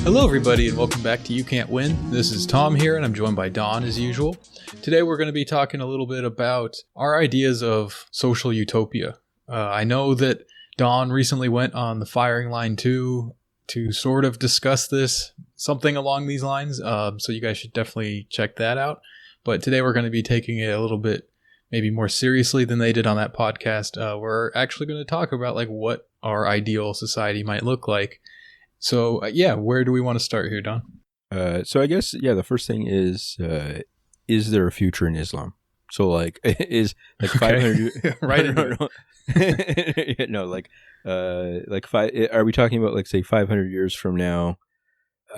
Hello everybody and welcome back to You Can't Win. This is Tom here and I'm joined by Don as usual. Today we're going to be talking a little bit about our ideas of social utopia. I know that Don recently went on the firing line too to sort of discuss this, something along these lines, so you guys should definitely check that out. But today we're going to be taking it a little bit maybe more seriously than they did on that podcast. We're actually going to talk about like what our ideal society might look like. So, where do we want to start here, Don? So I guess, the first thing is there a future in Islam? So, like, is, like, 500... right are we talking about, like, say, 500 years from now,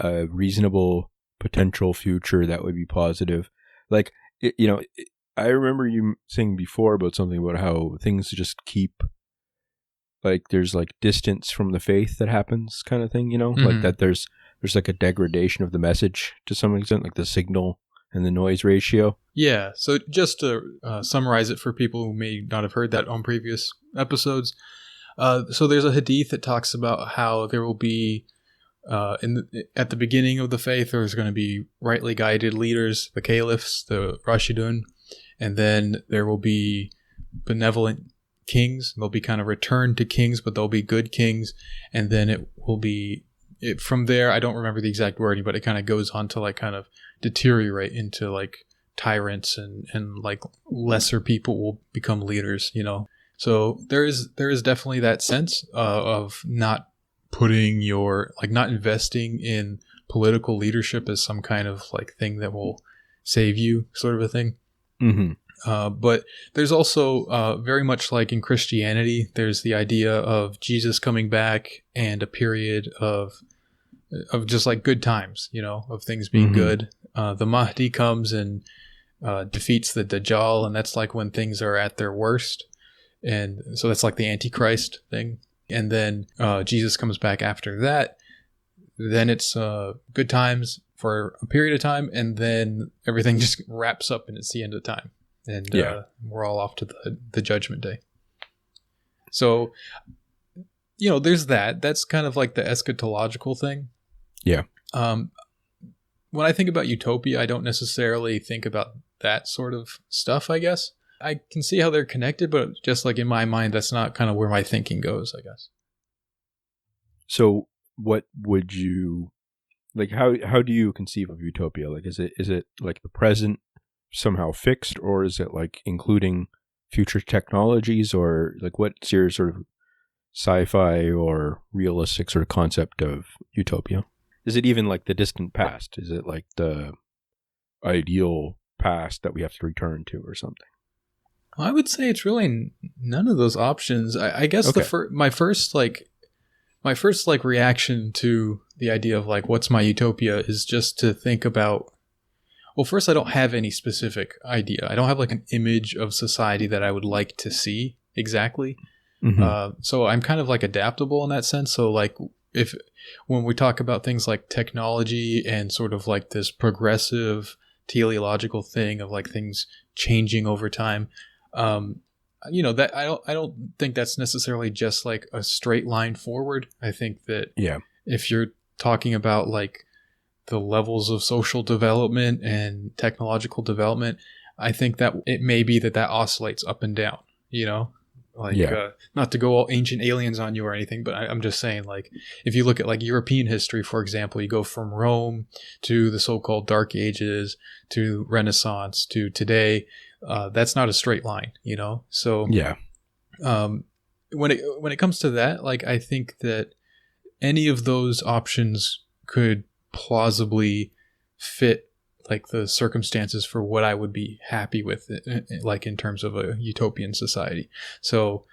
a reasonable potential future that would be positive? Like, I remember you saying before about something about how things just keep... like there's like distance from the faith that happens kind of thing, like that there's like a degradation of the message to some extent, like the signal and the noise ratio. Yeah. So just to summarize it for people who may not have heard that on previous episodes. So there's a hadith that talks about how there will be at the beginning of the faith, there's going to be rightly guided leaders, the caliphs, the Rashidun, and then there will be benevolent kings. They'll be kind of returned to kings, but they'll be good kings, and then it will be from there. I don't remember the exact wording, but it kind of goes on to like kind of deteriorate into like tyrants and like lesser people will become leaders. So there is definitely that sense of not putting not investing in political leadership as some kind of like thing that will save you, sort of a thing. Mm-hmm. But there's also very much like in Christianity, there's the idea of Jesus coming back and a period of just like good times, of things being good. The Mahdi comes and defeats the Dajjal, and that's like when things are at their worst. And so that's like the Antichrist thing. And then Jesus comes back after that. Then it's good times for a period of time, and then everything just wraps up and it's the end of time. And we're all off to the judgment day. So, there's that. That's kind of like the eschatological thing. Yeah. When I think about utopia, I don't necessarily think about that sort of stuff, I guess. I can see how they're connected, but just like in my mind, that's not kind of where my thinking goes, I guess. So what would you... like, how do you conceive of utopia? Like, is it like the present somehow fixed, or is it like including future technologies, or like what's your sort of sci-fi or realistic sort of concept of utopia? Is it even like the distant past? Is it like the ideal past that we have to return to or something? I would say it's really none of those options. I guess my first reaction to the idea of like what's my utopia is just to think about, well, first, I don't have any specific idea. I don't have like an image of society that I would like to see exactly. Mm-hmm. So I'm kind of like adaptable in that sense. So like when we talk about things like technology and sort of like this progressive teleological thing of like things changing over time, that I don't think that's necessarily just like a straight line forward. I think that if you're talking about like the levels of social development and technological development, I think that it may be that oscillates up and down, not to go all ancient aliens on you or anything, but I'm just saying, like, if you look at like European history, for example, you go from Rome to the so-called Dark Ages to Renaissance to today. That's not a straight line, So when it comes to that, like, I think that any of those options could plausibly fit like the circumstances for what I would be happy with, like in terms of a utopian society. So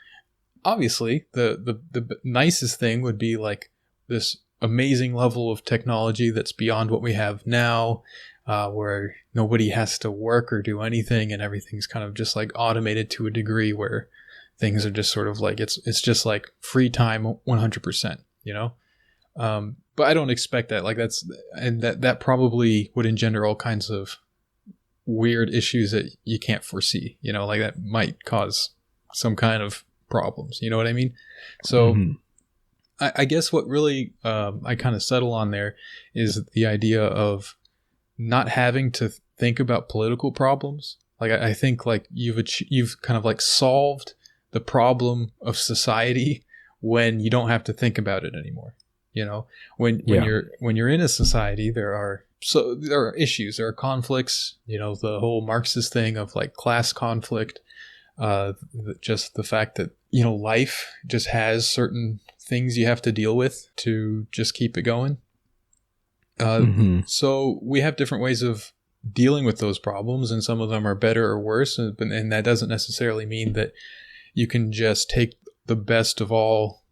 obviously the nicest thing would be like this amazing level of technology that's beyond what we have now, where nobody has to work or do anything and everything's kind of just like automated to a degree where things are just sort of like it's just like free time 100%, but I don't expect that. Like that probably would engender all kinds of weird issues that you can't foresee, like that might cause some kind of problems. You know what I mean? So I guess what really I kind of settle on there is the idea of not having to think about political problems. Like I think like you've kind of like solved the problem of society when you don't have to think about it anymore. You know, when you're in a society, there are issues, there are conflicts. You know, the whole Marxist thing of like class conflict, just the fact that, you know, life just has certain things you have to deal with to just keep it going. So we have different ways of dealing with those problems, and some of them are better or worse. And that doesn't necessarily mean that you can just take the best of all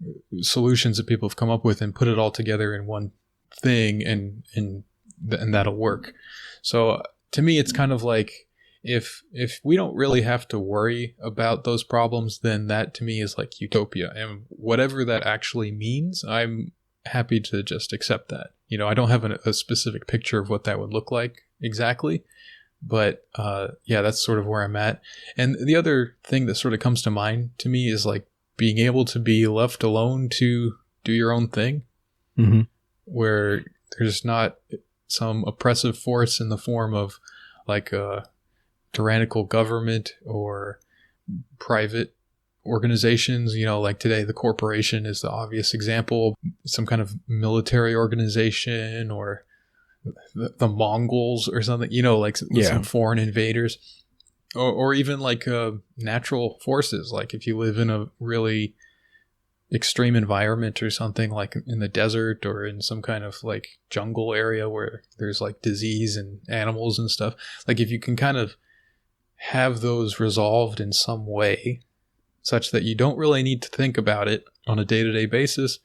solutions that people have come up with and put it all together in one thing and that'll work. So to me, it's kind of like, if we don't really have to worry about those problems, then that to me is like utopia. And whatever that actually means, I'm happy to just accept that. You know, I don't have a specific picture of what that would look like exactly, but yeah, that's sort of where I'm at. And the other thing that sort of comes to mind to me is like being able to be left alone to do your own thing, where there's not some oppressive force in the form of like a tyrannical government or private organizations. You know, like today the corporation is the obvious example, some kind of military organization, or the Mongols or something, you know, like some foreign invaders, or even like natural forces. Like if you live in a really extreme environment or something, like in the desert or in some kind of like jungle area where there's like disease and animals and stuff, like if you can kind of have those resolved in some way such that you don't really need to think about it on a day-to-day basis,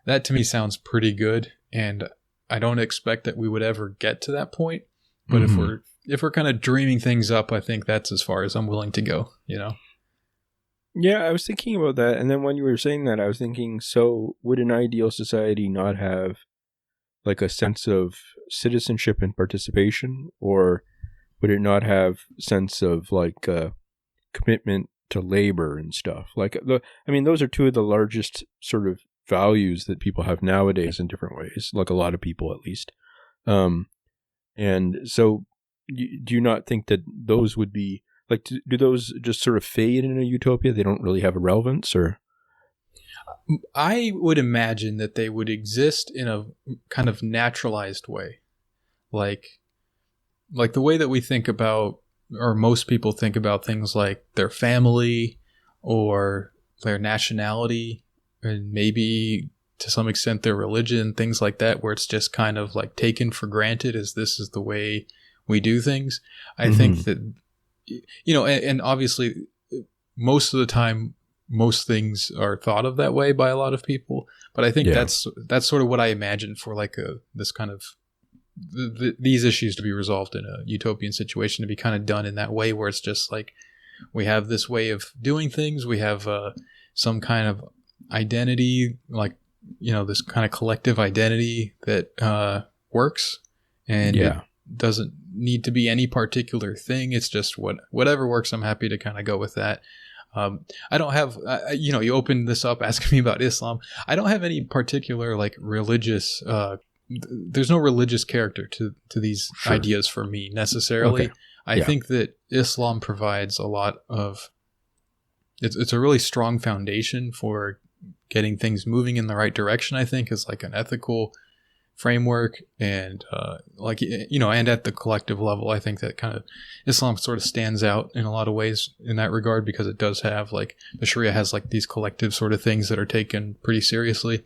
that to me sounds pretty good. And I don't expect that we would ever get to that point, but if we're kind of dreaming things up, I think that's as far as I'm willing to go, you know? Yeah, I was thinking about that, and then when you were saying that, I was thinking, so would an ideal society not have like a sense of citizenship and participation, or would it not have sense of like commitment to labor and stuff? Like those are two of the largest sort of values that people have nowadays in different ways, like a lot of people at least. And so do you not think that those would be like, do those just sort of fade in a utopia? They don't really have a relevance, or? I would imagine that they would exist in a kind of naturalized way. Like the way that we think about, or most people think about things like their family or their nationality, and maybe to some extent their religion, things like that, where it's just kind of like taken for granted as this is the way we do things. I think that, you know, and obviously most of the time, most things are thought of that way by a lot of people, but I think that's sort of what I imagine for like this kind of these issues to be resolved in a utopian situation, to be kind of done in that way, where it's just like we have this way of doing things, we have some kind of identity, like, you know, this kind of collective identity that works, and it doesn't need to be any particular thing. It's just whatever works. I'm happy to kind of go with that. I don't have, you know, you opened this up asking me about Islam. I don't have any particular like religious, there's no religious character to these ideas for me necessarily. Okay. I think that Islam provides a lot of, it's a really strong foundation for getting things moving in the right direction. I think is like an ethical framework, and like, you know, and at the collective level, I think that kind of Islam sort of stands out in a lot of ways in that regard, because it does have like, the Sharia has like these collective sort of things that are taken pretty seriously.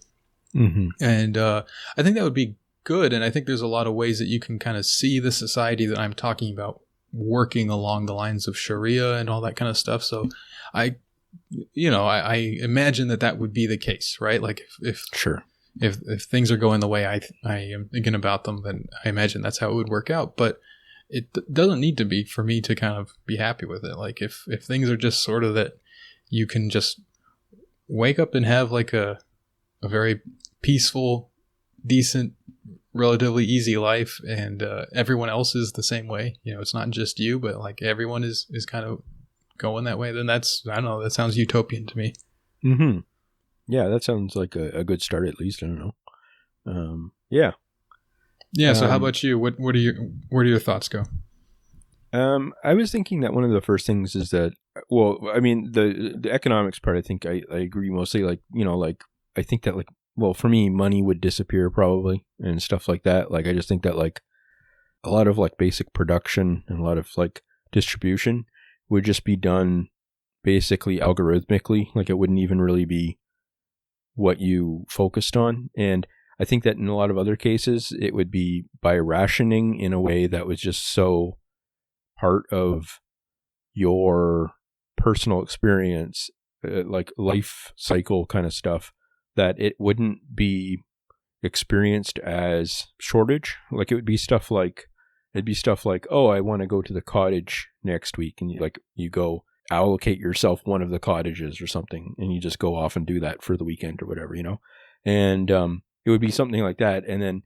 And I think that would be good. And I think there's a lot of ways that you can kind of see the society that I'm talking about working along the lines of Sharia and all that kind of stuff. So I imagine that would be the case, right? Like if things are going the way I am thinking about them, then I imagine that's how it would work out. But it doesn't need to be for me to kind of be happy with it. Like if things are just sort of that you can just wake up and have like a very peaceful, decent, relatively easy life, and everyone else is the same way. You know, it's not just you, but like everyone is kind of going that way. Then that's, I don't know, that sounds utopian to me. Yeah, that sounds like a good start at least. I don't know. Yeah. Yeah. So how about you? Where do your thoughts go? I was thinking that one of the first things is that, well, I mean, the economics part, I think I agree mostly. Like, like I think that, like, well, for me, money would disappear probably and stuff like that. Like, I just think that, like, a lot of like basic production and a lot of like distribution would just be done basically algorithmically. Like, it wouldn't even really be what you focused on. And I think that in a lot of other cases, it would be by rationing in a way that was just so part of your personal experience, like life cycle kind of stuff, that it wouldn't be experienced as shortage. Like, it'd be stuff like, oh, I want to go to the cottage next week, and you go allocate yourself one of the cottages or something, and you just go off and do that for the weekend or whatever, and it would be something like that. And then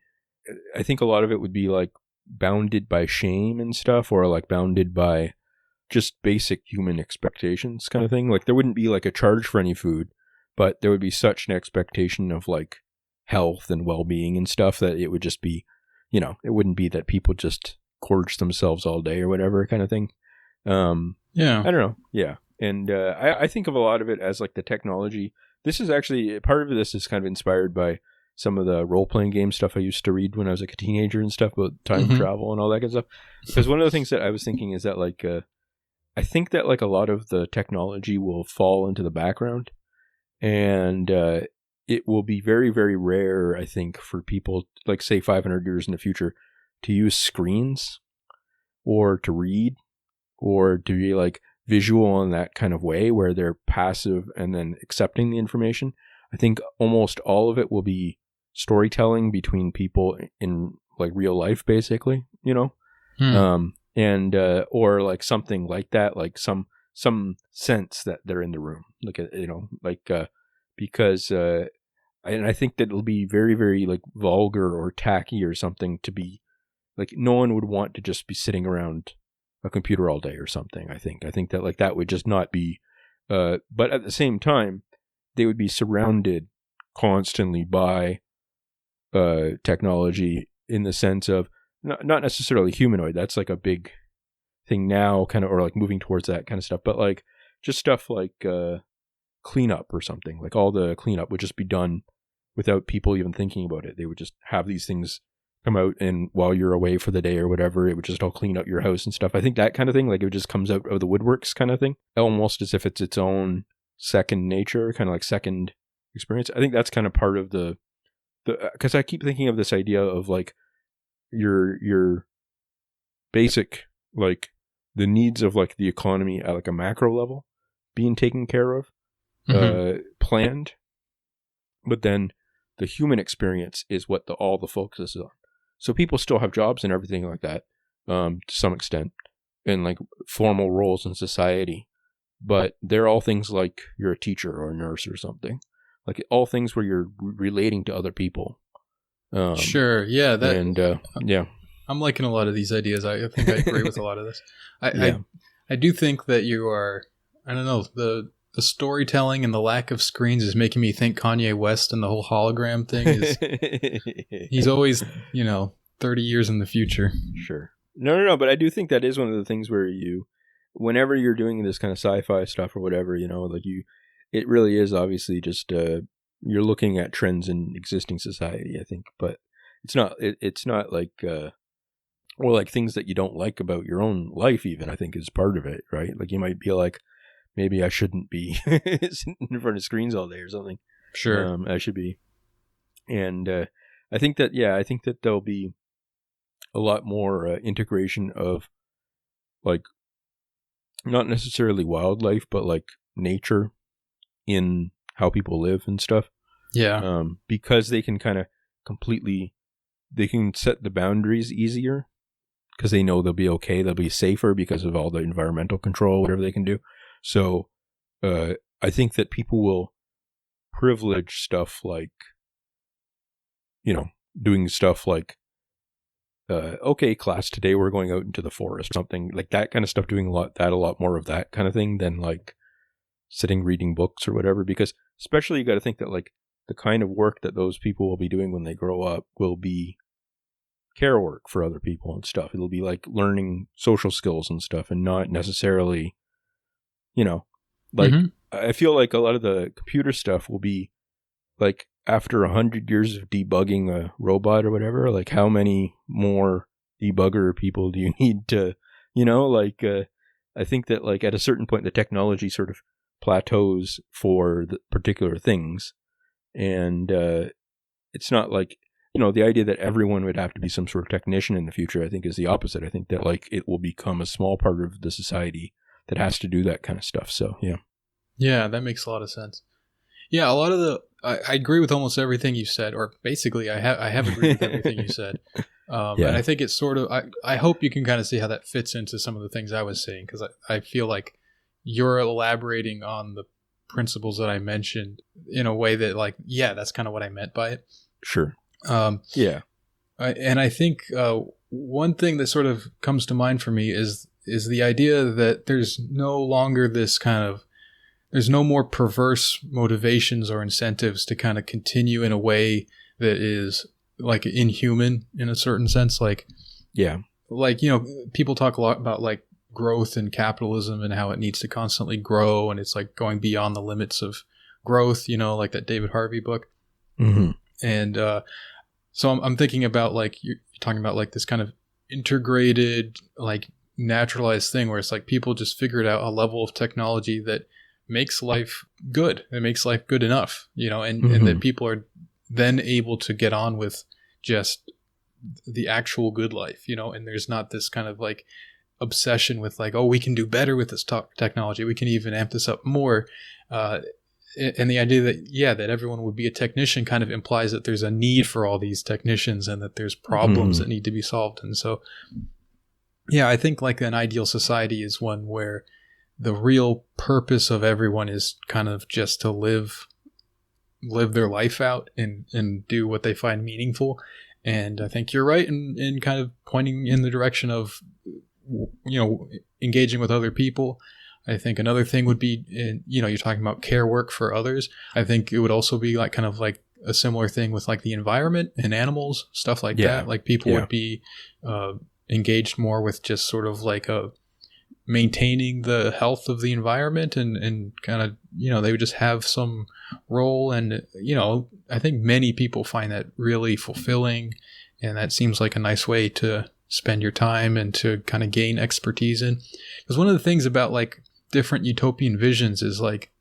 I think a lot of it would be like bounded by shame and stuff, or like bounded by just basic human expectations kind of thing. Like, there wouldn't be like a charge for any food, but there would be such an expectation of like health and well-being and stuff that it would just be, it wouldn't be that people just gorge themselves all day or whatever kind of thing. Yeah. I don't know. Yeah. And I think of a lot of it as like the technology. This is actually, part of this is kind of inspired by some of the role-playing game stuff I used to read when I was like a teenager and stuff about time travel and all that good stuff. Because one of the things that I was thinking is that, like, I think that like a lot of the technology will fall into the background, and it will be very, very rare, I think, for people, like, say 500 years in the future, to use screens or to read or to be like visual in that kind of way where they're passive and then accepting the information. I think almost all of it will be storytelling between people in like real life, basically, and or like something like that, like some sense that they're in the room, because and I think that it'll be very, very like vulgar or tacky or something to be like, no one would want to just be sitting around a computer all day or something. I think that like that would just not be, but at the same time, they would be surrounded constantly by technology, in the sense of not necessarily humanoid. That's like a big thing now, kind of, or like moving towards that kind of stuff. But like just stuff like cleanup or something. Like, all the cleanup would just be done without people even thinking about it. They would just have these things come out, and while you're away for the day or whatever, it would just all clean out your house and stuff. I think that kind of thing, like, it just comes out of the woodworks kind of thing, almost as if it's its own second nature, kind of like second experience. I think that's kind of part of the because I keep thinking of this idea of like your basic, like, the needs of like the economy at like a macro level being taken care of, planned, but then the human experience is what all the focus is on. So people still have jobs and everything like that, to some extent, and like formal roles in society, but they're all things like you're a teacher or a nurse or something, like all things where you're relating to other people. Sure. Yeah. That. And yeah, I'm liking a lot of these ideas. I think I agree with a lot of this. I do think that you are, I don't know, the storytelling and the lack of screens is making me think Kanye West and the whole hologram thing is, he's always, 30 years in the future. Sure. No, but I do think that is one of the things where whenever you're doing this kind of sci-fi stuff or whatever, like it really is obviously just, you're looking at trends in existing society, I think, but it's not like, or like things that you don't like about your own life even, I think, is part of it, right? Like, you might be like, maybe I shouldn't be sitting in front of screens all day or something. Sure. I should be. And I think that there'll be a lot more integration of, like, not necessarily wildlife, but like nature in how people live and stuff. Yeah. Because they can kind of they can set the boundaries easier because they know they'll be okay. They'll be safer because of all the environmental control, whatever they can do. So I think that people will privilege stuff like, doing stuff like, okay, class, today we're going out into the forest, something like that kind of stuff, doing a lot more of that kind of thing than like sitting reading books or whatever, because especially you got to think that like the kind of work that those people will be doing when they grow up will be care work for other people and stuff. It'll be like learning social skills and stuff, and not necessarily, you know, like I feel like a lot of the computer stuff will be like after 100 years of debugging a robot or whatever, like how many more debugger people do you need to, you know, like I think that like at a certain point the technology sort of plateaus for the particular things, and it's not like, you know, the idea that everyone would have to be some sort of technician in the future, I think is the opposite. I think that like it will become a small part of the society that has to do that kind of stuff. So Yeah, that makes a lot of sense. Yeah, a lot of I agree with almost everything you said, or basically I have agreed with everything you said. And I think it's sort of, I hope you can kind of see how that fits into some of the things I was saying, because I feel like you're elaborating on the principles that I mentioned in a way that like, yeah, that's kind of what I meant by it. Sure. And I think one thing that sort of comes to mind for me is the idea that there's no longer this kind of, there's no more perverse motivations or incentives to kind of continue in a way that is like inhuman in a certain sense. Like, like, you know, people talk a lot about like growth and capitalism and how it needs to constantly grow, and it's like going beyond the limits of growth, you know, like that David Harvey book. And so I'm thinking about like, you're talking about like this kind of integrated, like naturalized thing where it's like people just figured out a level of technology that makes life good. It makes life good enough, you know, and that people are then able to get on with just the actual good life, you know, and there's not this kind of like obsession with like, oh, we can do better with this technology. We can even amp this up more. And the idea that, yeah, that everyone would be a technician kind of implies that there's a need for all these technicians and that there's problems that need to be solved. And so, yeah, I think like an ideal society is one where the real purpose of everyone is kind of just to live their life out and do what they find meaningful. And I think you're right in kind of pointing in the direction of, you know, engaging with other people. I think another thing would be, you know, you're talking about care work for others. I think it would also be like kind of like a similar thing with like the environment and animals, stuff like that. Like people would be engaged more with just sort of like maintaining the health of the environment and kind of, you know, they would just have some role. And, you know, I think many people find that really fulfilling, and that seems like a nice way to spend your time and to kind of gain expertise in. Because one of the things about like different utopian visions is like,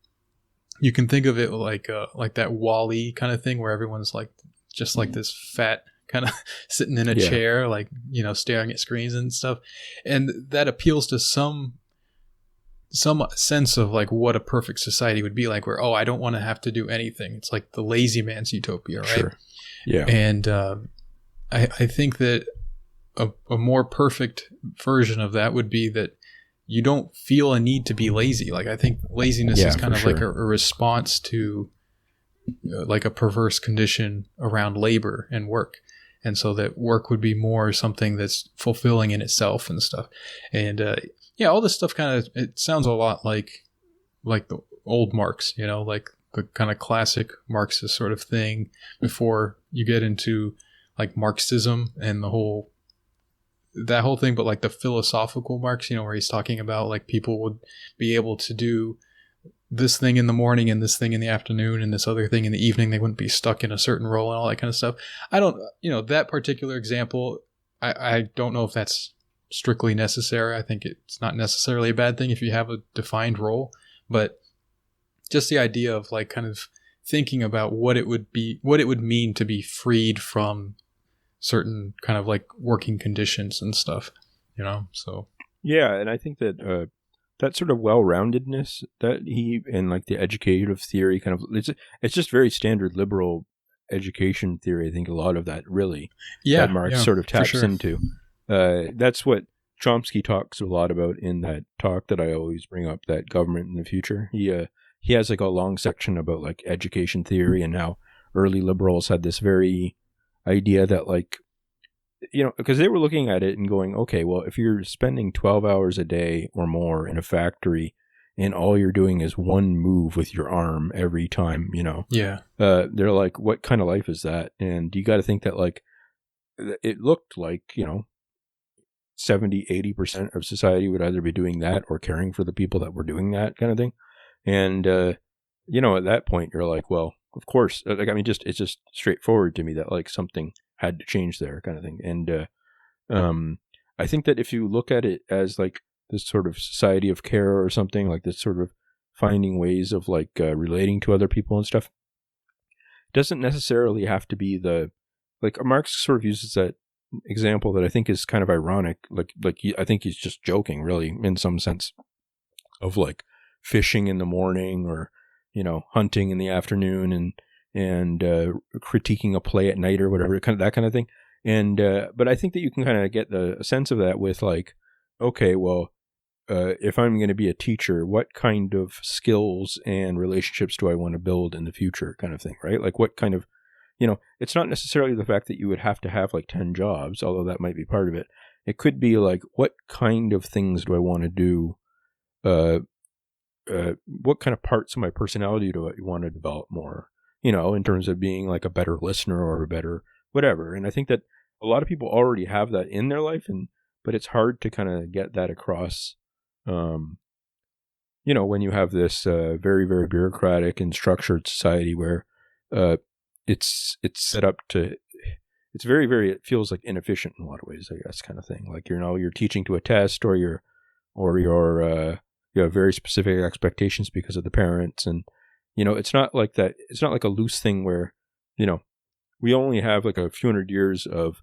you can think of it like that Wall-E kind of thing where everyone's like just like this fat kind of sitting in a chair, like, you know, staring at screens and stuff. And that appeals to some sense of like what a perfect society would be like, where, oh, I don't want to have to do anything. It's like the lazy man's utopia, right? Sure. Yeah. And I think that a more perfect version of that would be that you don't feel a need to be lazy. Like, I think laziness is kind of like a response to like a perverse condition around labor and work. And so that work would be more something that's fulfilling in itself and stuff. And all this stuff kind of, it sounds a lot like the old Marx, you know, like the kind of classic Marxist sort of thing before you get into like Marxism and that whole thing, but like the philosophical Marx, you know, where he's talking about like people would be able to do this thing in the morning and this thing in the afternoon and this other thing in the evening. They wouldn't be stuck in a certain role and all that kind of stuff. I don't, you know, that particular example, I don't know if that's strictly necessary. I think it's not necessarily a bad thing if you have a defined role, but just the idea of like kind of thinking about what it would mean to be freed from certain kind of like working conditions and stuff, you know? So yeah, and I think that that sort of well-roundedness that he, and like the educative theory kind of, it's just very standard liberal education theory. I think a lot of that really that Marx sort of taps into. That's what Chomsky talks a lot about in that talk that I always bring up, that Government in the Future. He has like a long section about like education theory and how early liberals had this very idea that like, you know, because they were looking at it and going, okay, well, if you're spending 12 hours a day or more in a factory and all you're doing is one move with your arm every time, you know. Yeah. They're like, what kind of life is that? And you got to think that, like, it looked like, you know, 70-80% of society would either be doing that or caring for the people that were doing that kind of thing. And you know, at that point you're like, well, of course, like, I mean, it's just straightforward to me that, like, something had to change there kind of thing. And I think that if you look at it as like this sort of society of care or something, like this sort of finding ways of like relating to other people and stuff, it doesn't necessarily have to be like Marx sort of uses that example that I think is kind of ironic. Like I think he's just joking, really, in some sense, of like fishing in the morning, or, you know, hunting in the afternoon, and critiquing a play at night or whatever, kind of that kind of thing. And but I think that you can kind of get a sense of that with, like, okay, well, if I'm going to be a teacher, what kind of skills and relationships do I want to build in the future, kind of thing, right? Like, what kind of, you know, it's not necessarily the fact that you would have to have like 10 jobs, although that might be part of it. It could be like, what kind of things do I want to do? What kind of parts of my personality do I want to develop more, you know, in terms of being like a better listener or a better whatever. And I think that a lot of people already have that in their life, but it's hard to kind of get that across, you know, when you have this very, very bureaucratic and structured society where it's set up to, it's very, very, it feels like inefficient in a lot of ways, I guess, kind of thing. Like, you know, you're teaching to a test, or you have very specific expectations because of the parents. And, you know, it's not like that. It's not like a loose thing where, you know, we only have like a few hundred years of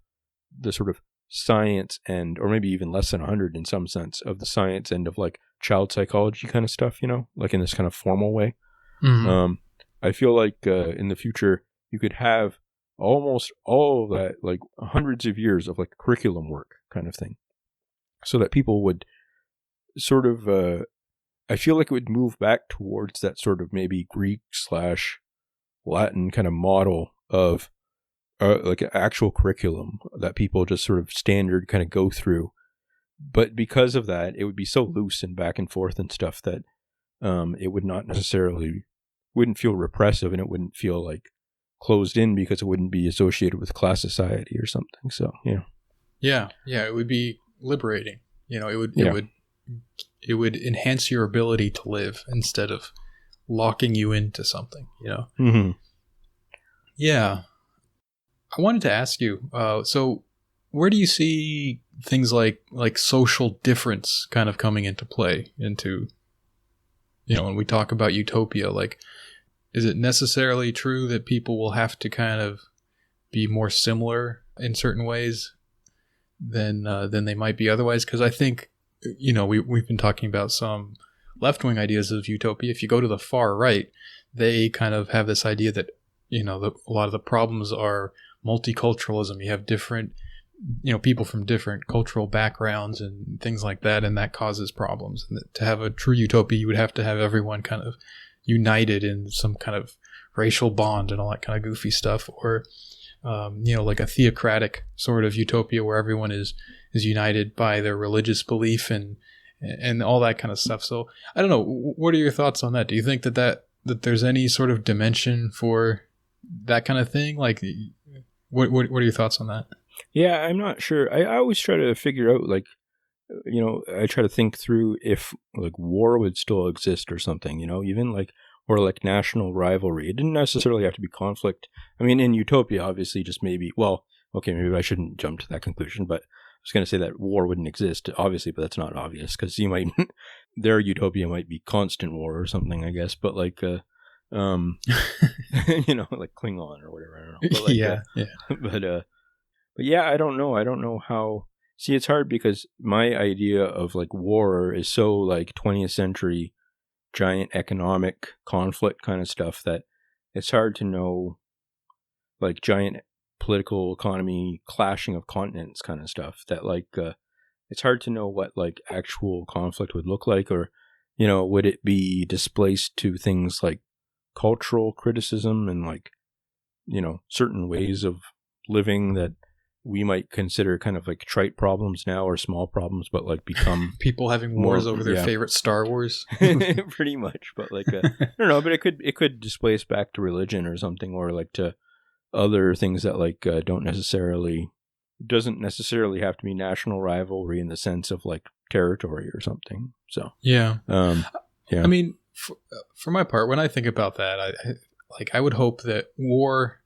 the sort of science, and, or maybe even less than 100 in some sense, of the science and of like child psychology kind of stuff, you know, like in this kind of formal way. Mm-hmm. I feel like in the future you could have almost all of that, like hundreds of years of like curriculum work kind of thing, so that people would sort of, I feel like it would move back towards that sort of maybe Greek/Latin kind of model of like an actual curriculum that people just sort of standard kind of go through. But because of that, it would be so loose and back and forth and stuff that it would not necessarily, wouldn't feel repressive, and it wouldn't feel like closed in because it wouldn't be associated with class society or something. So, yeah. Yeah. It would be liberating. You know, it would enhance your ability to live instead of locking you into something, you know? Mm-hmm. Yeah. I wanted to ask you, so where do you see things like social difference kind of coming into play into, you know, when we talk about utopia, like, is it necessarily true that people will have to kind of be more similar in certain ways than they might be otherwise? Because I think, you know, we've been talking about some left-wing ideas of utopia. If you go to the far right, they kind of have this idea that, you know, a lot of the problems are multiculturalism. You have different, you know, people from different cultural backgrounds and things like that, and that causes problems. And to have a true utopia, you would have to have everyone kind of united in some kind of racial bond and all that kind of goofy stuff, or you know, like a theocratic sort of utopia where everyone is united by their religious belief and all that kind of stuff. So I don't know, what are your thoughts on that? Do you think that there's any sort of dimension for that kind of thing? Like, what are your thoughts on that? Yeah, I'm not sure. I always try to figure out, like, you know, I try to think through if like war would still exist or something, you know, even like, or like national rivalry. It didn't necessarily have to be conflict. I mean, in Utopia, obviously, just maybe, well, okay, maybe I shouldn't jump to that conclusion, but I was going to say that war wouldn't exist, obviously, but that's not obvious, because you might, their Utopia might be constant war or something, I guess, but like, you know, like Klingon or whatever, I don't know. But like, yeah. But yeah, I don't know. I don't know how. See, it's hard because my idea of like war is so like 20th century giant economic conflict kind of stuff that it's hard to know, like giant political economy clashing of continents kind of stuff, that like it's hard to know what like actual conflict would look like, or, you know, would it be displaced to things like cultural criticism and like, you know, certain ways of living that we might consider kind of like trite problems now or small problems, but like become people having wars over their favorite Star Wars. Pretty much, but like I don't know, but it could displace back to religion or something, or like to other things that like doesn't necessarily have to be national rivalry in the sense of like territory or something. So yeah. Yeah. I mean, for my part, when I think about that, I would hope that war,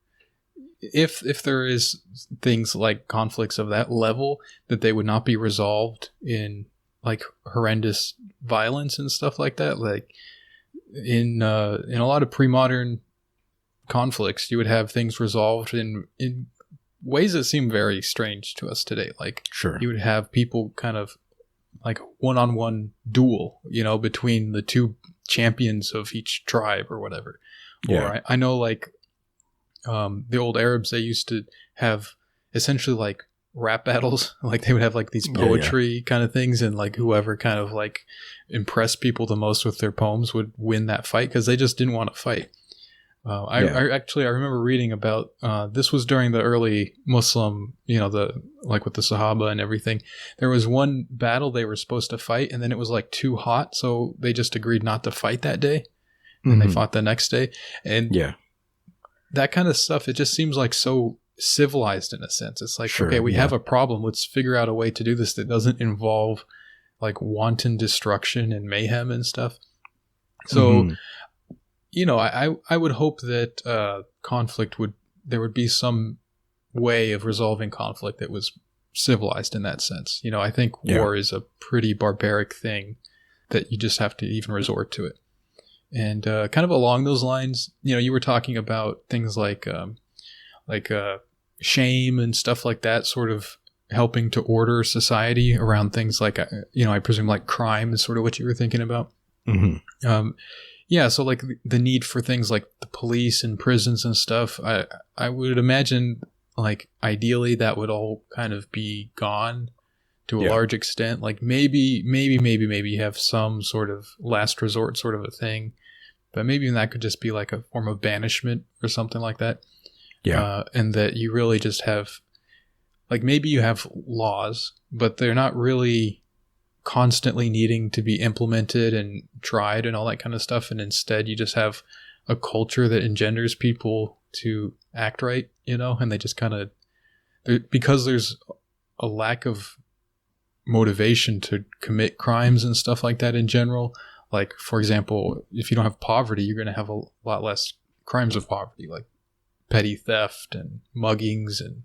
if there is things like conflicts of that level, that they would not be resolved in like horrendous violence and stuff like that. Like in a lot of pre-modern conflicts, you would have things resolved in ways that seem very strange to us today. Like sure, you would have people kind of like one-on-one duel, between the two champions of each tribe or whatever. Yeah. Or I know like the old Arabs, they used to have essentially like rap battles. Like they would have like these poetry kind of things, and like whoever kind of like impressed people the most with their poems would win that fight, because they just didn't want to fight. I remember reading about this was during the early Muslim, the like with the Sahaba and everything. There was one battle they were supposed to fight, and then it was like too hot, so they just agreed not to fight that day, and they fought the next day. And that kind of stuff, it just seems like so civilized in a sense. It's like, okay, we have a problem. Let's figure out a way to do this that doesn't involve like wanton destruction and mayhem and stuff. So. I would hope that there would be some way of resolving conflict that was civilized in that sense. I think war is a pretty barbaric thing that you just have to even resort to it. And kind of along those lines, you were talking about things like shame and stuff like that, sort of helping to order society around things like, I presume like crime is sort of what you were thinking about. Mm-hmm. Yeah, so like the need for things like the police and prisons and stuff, I would imagine like ideally that would all kind of be gone to a large extent. Like maybe you have some sort of last resort sort of a thing, but maybe that could just be like a form of banishment or something like that. Yeah. And that you really just have, like maybe you have laws, but they're not really constantly needing to be implemented and tried and all that kind of stuff, and instead you just have a culture that engenders people to act right, and they just kind of, because there's a lack of motivation to commit crimes and stuff like that in general. Like, for example, if you don't have poverty, you're going to have a lot less crimes of poverty, like petty theft and muggings and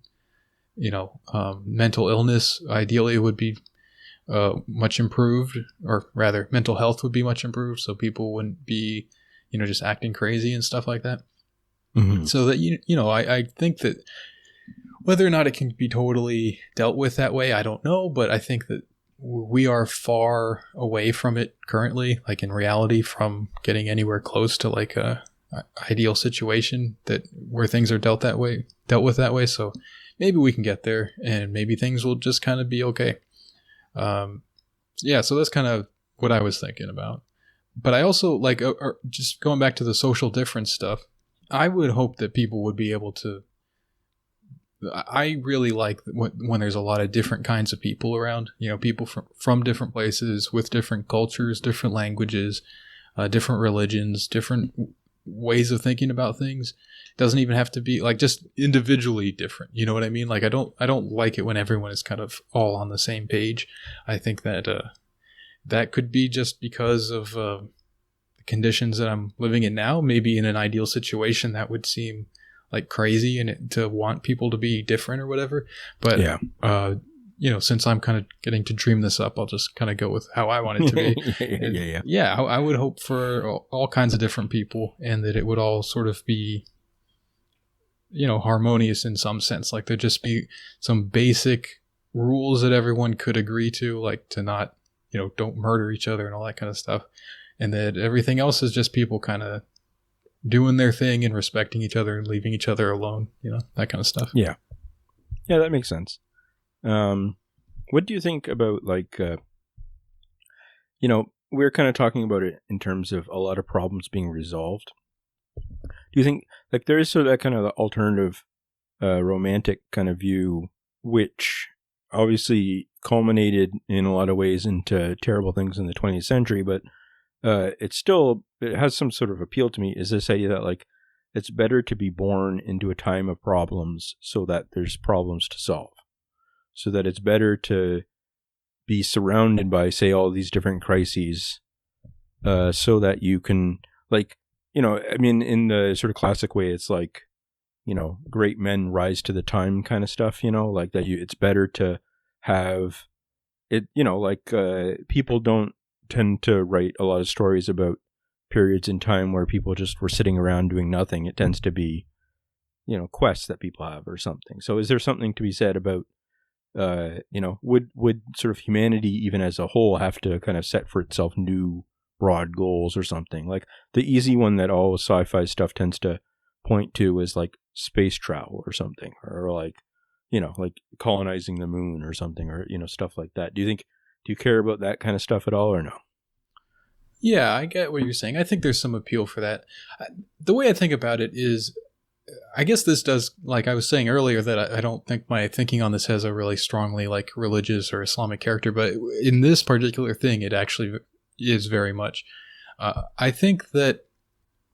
mental illness. Ideally it would be much improved, or rather mental health would be much improved, so people wouldn't be just acting crazy and stuff like that. So that I think that whether or not it can be totally dealt with that way, I don't know, but I think that we are far away from it currently, like in reality, from getting anywhere close to like a ideal situation where things are dealt with that way. So maybe we can get there, and maybe things will just kind of be okay. So that's kind of what I was thinking about. But I also like, just going back to the social difference stuff, I would hope that people would be able to, I really like when there's a lot of different kinds of people around, people from different places with different cultures, different languages, different religions, different ways of thinking about things. It doesn't even have to be like just individually different. You know what I mean? Like I don't like it when everyone is kind of all on the same page. I think that that could be just because of the conditions that I'm living in now. Maybe in an ideal situation that would seem like crazy and to want people to be different or whatever. But since I'm kind of getting to dream this up, I'll just kind of go with how I want it to be. I would hope for all kinds of different people, and that it would all sort of be, harmonious in some sense. Like there'd just be some basic rules that everyone could agree to, like to not, don't murder each other and all that kind of stuff. And that everything else is just people kind of doing their thing and respecting each other and leaving each other alone, that kind of stuff. Yeah, that makes sense. What do you think about like, we're kind of talking about it in terms of a lot of problems being resolved. Do you think like there is sort of that kind of alternative, romantic kind of view which obviously culminated in a lot of ways into terrible things in the 20th century, but it has some sort of appeal to me, is this idea that like it's better to be born into a time of problems so that there's problems to solve. So that it's better to be surrounded by, say, all these different crises, so that you can, like, you know, I mean, in the sort of classic way, it's like, you know, great men rise to the time kind of stuff, you know, like that it's better to have it, you know, like people don't tend to write a lot of stories about periods in time where people just were sitting around doing nothing. It tends to be, you know, quests that people have or something. So is there something to be said about, you know, would sort of humanity even as a whole have to kind of set for itself new broad goals or something? Like the easy one that all sci-fi stuff tends to point to is like space travel or something, or like, you know, like colonizing the moon or something, or, you know, stuff like that. Do you care about that kind of stuff at all, or no? Yeah, I get what you're saying. I think there's some appeal for that. The way I think about it is, I guess this does, like I was saying earlier, that I don't think my thinking on this has a really strongly like religious or Islamic character, but in this particular thing, it actually is very much. I think that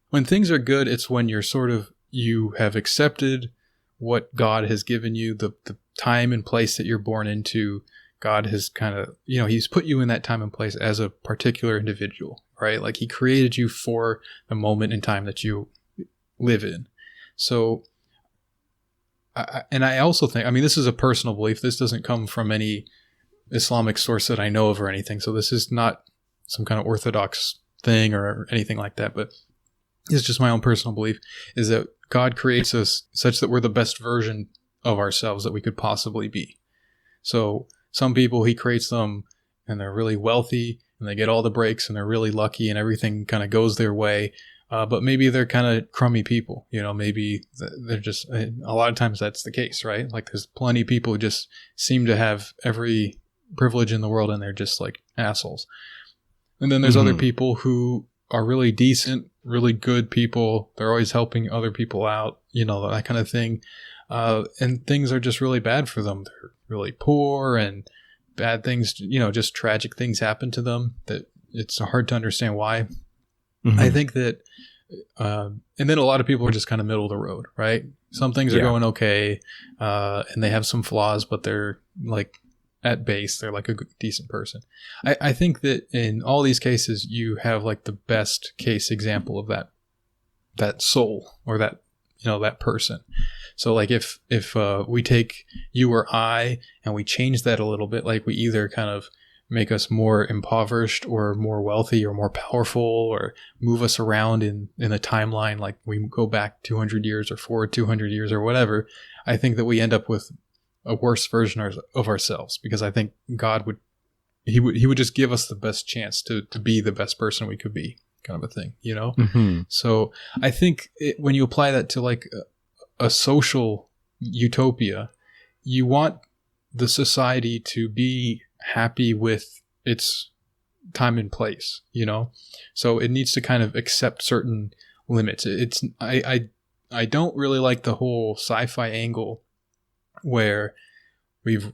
when things are good, it's when you have accepted what God has given you, the time and place that you're born into. God has kind of, you know, he's put you in that time and place as a particular individual, right? Like he created you for the moment in time that you live in. So, I also think, I mean, this is a personal belief. This doesn't come from any Islamic source that I know of or anything. So this is not some kind of orthodox thing or anything like that. But it's just my own personal belief, is that God creates us such that we're the best version of ourselves that we could possibly be. So some people, he creates them and they're really wealthy and they get all the breaks and they're really lucky and everything kind of goes their way. But maybe they're kind of crummy people, you know, maybe they're just, a lot of times that's the case, right? Like there's plenty of people who just seem to have every privilege in the world and they're just like assholes. And then there's other people who are really decent, really good people. They're always helping other people out, you know, that kind of thing. And things are just really bad for them. They're really poor and bad things, you know, just tragic things happen to them that it's hard to understand why. I think that, and then a lot of people are just kind of middle of the road, right? Some things are going okay, and they have some flaws, but they're like at base, they're like a good, decent person. I think that in all these cases, you have like the best case example of that soul or that, you know, that person. So like if we take you or I and we change that a little bit, like we either kind of make us more impoverished or more wealthy or more powerful or move us around in a timeline, like we go back 200 years or forward 200 years or whatever, I think that we end up with a worse version of ourselves, because I think God would just give us the best chance to be the best person we could be, kind of a thing, you know? So I think when you apply that to like a social utopia, you want the society to be happy with its time and place, you know? So it needs to kind of accept certain limits. I don't really like the whole sci-fi angle where we've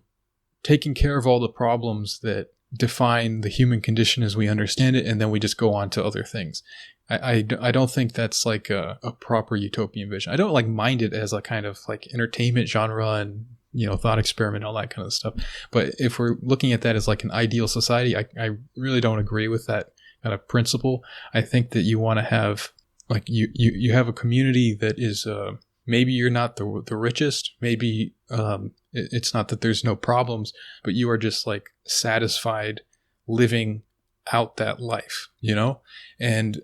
taken care of all the problems that define the human condition as we understand it, and then we just go on to other things. I don't think that's like a proper utopian vision. I don't like mind it as a kind of like entertainment genre and, you know, thought experiment, all that kind of stuff. But if we're looking at that as like an ideal society, I really don't agree with that kind of principle. I think that you want to have like you have a community that is maybe you're not the richest, maybe it's not that there's no problems, but you are just like satisfied living out that life, you know? And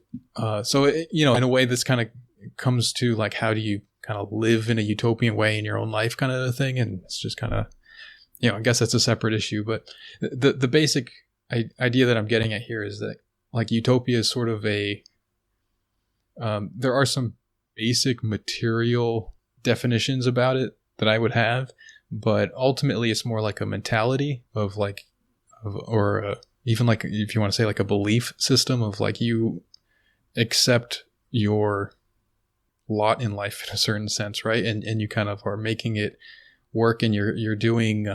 so, you know, in a way this kind of comes to like, how do you kind of live in a utopian way in your own life kind of a thing? And it's just kind of, you know, I guess that's a separate issue. But the basic idea that I'm getting at here is that like utopia is sort of there are some basic material definitions about it that I would have, but ultimately it's more like a mentality of like, or even like, if you want to say like a belief system of like you accept your lot in life in a certain sense, right? And you kind of are making it work and you're doing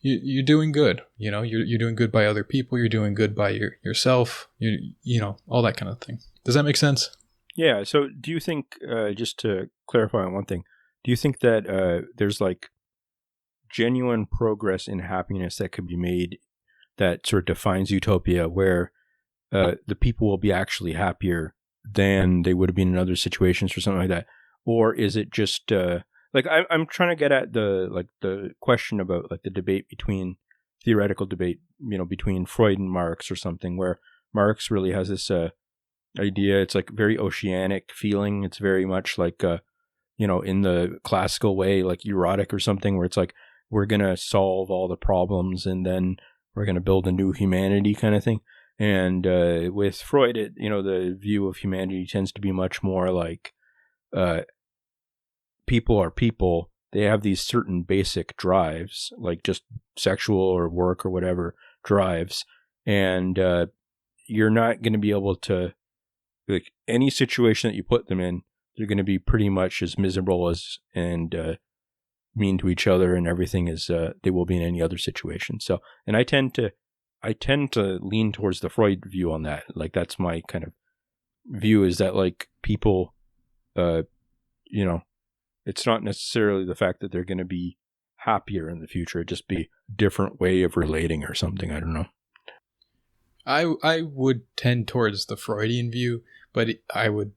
you're doing good. You're doing good by other people. You're doing good by yourself. All that kind of thing. Does that make sense? Yeah. So do you think, just to clarify on one thing, do you think that there's like genuine progress in happiness that could be made that sort of defines utopia, where the people will be actually happier than they would have been in other situations or something like that? Or is it just like I'm trying to get at the question about like the theoretical debate, between Freud and Marx or something, where Marx really has this idea. It's like very oceanic feeling. It's very much like in the classical way, like erotic or something, where it's like we're gonna solve all the problems and then we're gonna build a new humanity kind of thing. And with Freud, the view of humanity tends to be much more like people are people. They have these certain basic drives, like just sexual or work or whatever drives, and you're not going to be able to, like, any situation that you put them in, they're going to be pretty much as miserable as and mean to each other and everything as they will be in any other situation. So, and I tend to lean towards the Freud view on that. Like, that's my kind of view, is that like people, it's not necessarily the fact that they're going to be happier in the future. It'd just be a different way of relating or something. I don't know. I would tend towards the Freudian view, but I would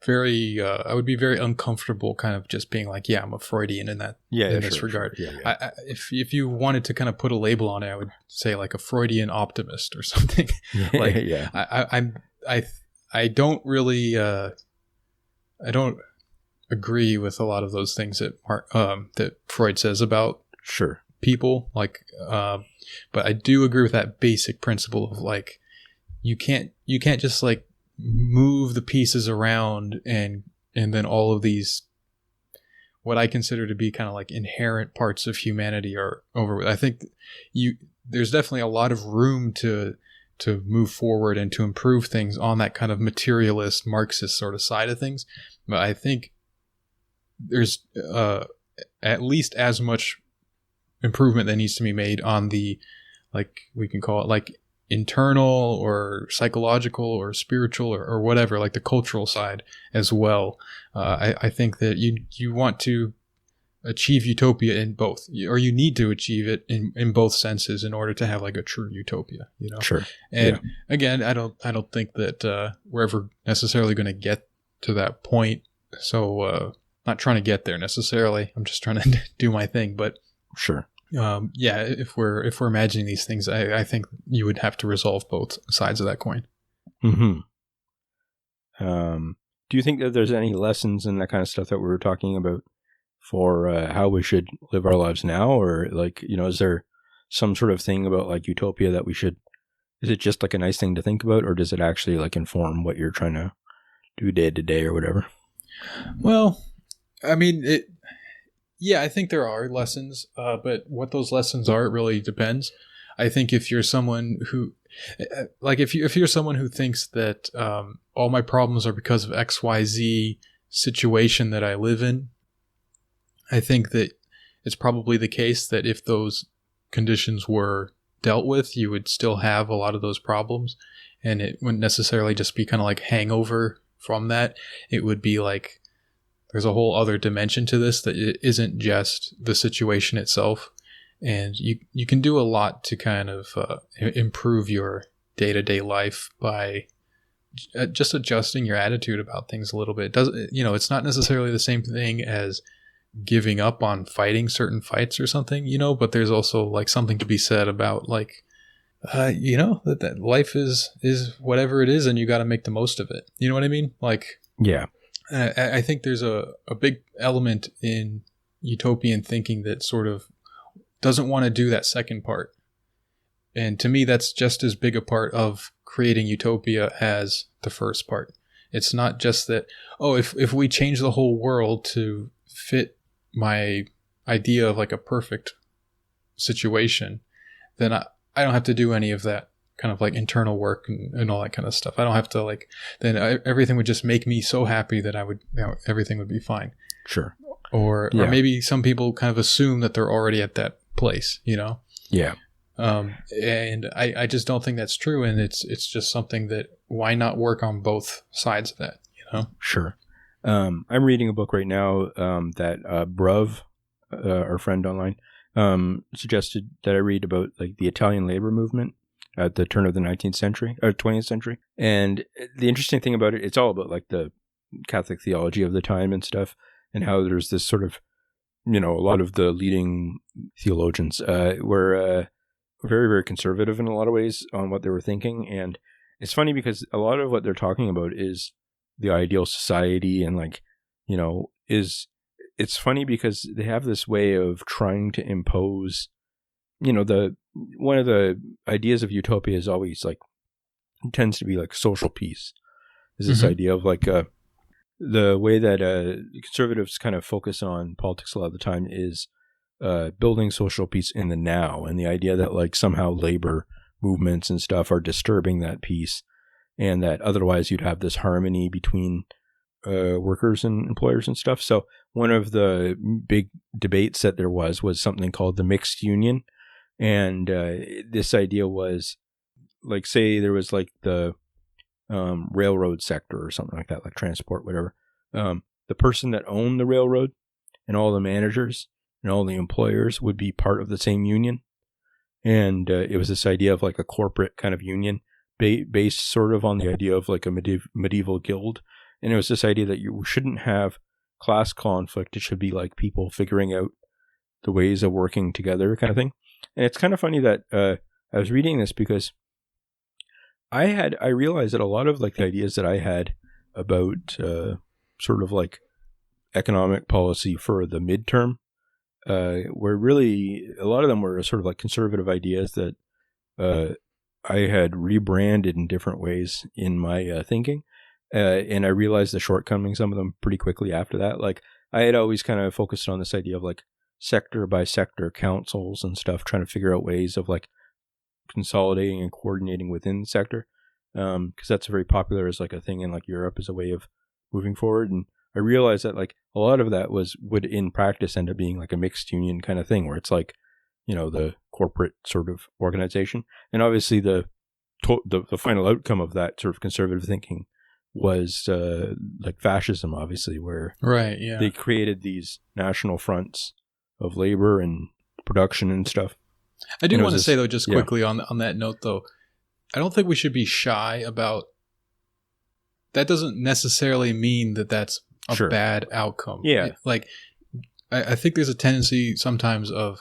be very uncomfortable kind of just being like, yeah, I'm a Freudian in this regard. Sure. Yeah. If you wanted to kind of put a label on it, I would say like a Freudian optimist or something. Like, yeah. I don't really I don't agree with a lot of those things that Freud says about people, like, but I do agree with that basic principle of like you can't just like move the pieces around and then all of these what I consider to be kind of like inherent parts of humanity are over with. I think there's definitely a lot of room to move forward and to improve things on that kind of materialist Marxist sort of side of things, but I think there's at least as much improvement that needs to be made on the, like, we can call it like internal or psychological or spiritual or whatever, like the cultural side as well. I think that you want to achieve utopia in both, or you need to achieve it in both senses in order to have like a true utopia, Sure. And again, I don't think that we're ever necessarily going to get to that point. So not trying to get there necessarily. I'm just trying to do my thing. But sure. If we're imagining these things, I think you would have to resolve both sides of that coin. Mm-hmm. Do you think that there's any lessons in that kind of stuff that we were talking about for how we should live our lives now? Or like, is there some sort of thing about like utopia that is it just like a nice thing to think about, or does it actually like inform what you're trying to do day to day or whatever? Well, I mean, I think there are lessons, but what those lessons are, it really depends. I think if you're someone who, like, if you're someone who thinks that all my problems are because of XYZ situation that I live in, I think that it's probably the case that if those conditions were dealt with, you would still have a lot of those problems, and it wouldn't necessarily just be kind of like hangover from that. It would be like there's a whole other dimension to this that it isn't just the situation itself, and you can do a lot to kind of improve your day-to-day life by just adjusting your attitude about things a little bit. It's not necessarily the same thing as giving up on fighting certain fights or something, but there's also like something to be said about like, that life is whatever it is and you got to make the most of it. You know what I mean? Like, yeah, I think there's a big element in utopian thinking that sort of doesn't want to do that second part. And to me, that's just as big a part of creating utopia as the first part. It's not just that, if we change the whole world to fit my idea of like a perfect situation, then I don't have to do any of that kind of like internal work and all that kind of stuff. I don't have to everything would just make me so happy that I would, everything would be fine. Sure. or maybe some people kind of assume that they're already at that place, you know? Yeah. And I just don't think that's true. And it's just something that, why not work on both sides of that, you know? Sure. I'm reading a book right now that Bruv, our friend online, suggested that I read about like the Italian labor movement at the turn of the 19th century or 20th century. And the interesting thing about it, it's all about like the Catholic theology of the time and stuff, and how there's this sort of, you know, a lot of the leading theologians were very, very conservative in a lot of ways on what they were thinking. And it's funny because a lot of what they're talking about is the ideal society, and like, you know, it's funny because they have this way of trying to impose, you know, one of the ideas of utopia is always like, tends to be like social peace. Is this idea of like the way that conservatives kind of focus on politics a lot of the time is building social peace in the now, and the idea that like somehow labor movements and stuff are disturbing that peace, and that otherwise you'd have this harmony between workers and employers and stuff. So one of the big debates that there was something called the mixed union. And this idea was like, say there was like the railroad sector or something like that, like transport, whatever. The person that owned the railroad and all the managers and all the employers would be part of the same union. And it was this idea of like a corporate kind of union based sort of on the idea of like a medieval guild. And it was this idea that you shouldn't have class conflict. It should be like people figuring out the ways of working together kind of thing. And it's kind of funny that I was reading this because I realized that a lot of like the ideas that I had about sort of like economic policy for the midterm were really, a lot of them were sort of like conservative ideas that I had rebranded in different ways in my thinking. And I realized the shortcomings, some of them pretty quickly after that. Like I had always kind of focused on this idea of like sector by sector councils and stuff, trying to figure out ways of like consolidating and coordinating within the sector. Because that's very popular as like a thing in like Europe as a way of moving forward. And I realized that like a lot of that would in practice end up being like a mixed union kind of thing, where it's like, you know, the corporate sort of organization. And obviously the final outcome of that sort of conservative thinking was like fascism, obviously, where they created these national fronts of labor and production and stuff. I do want to say though, just quickly on that note though, I don't think we should be shy about, that doesn't necessarily mean that that's a bad outcome. Yeah. Like, I think there's a tendency sometimes of,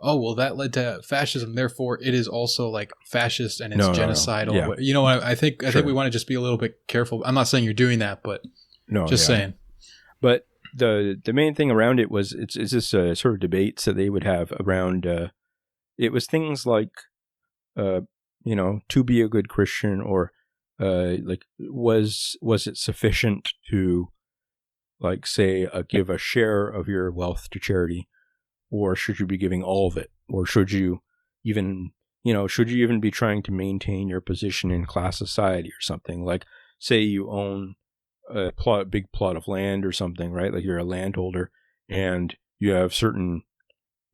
oh, well, that led to fascism, therefore it is also like fascist and it's genocidal. No. Yeah. You know what? I think we want to just be a little bit careful. I'm not saying you're doing that, but saying. But the main thing around it was it's this sort of debates that they would have around. It was things like, you know, to be a good Christian, or like was it sufficient to, like, say, give a share of your wealth to charity, or should you be giving all of it, or should you even be trying to maintain your position in class society or something? Like, say you own a big plot of land or something, right? Like you're a landholder and you have certain,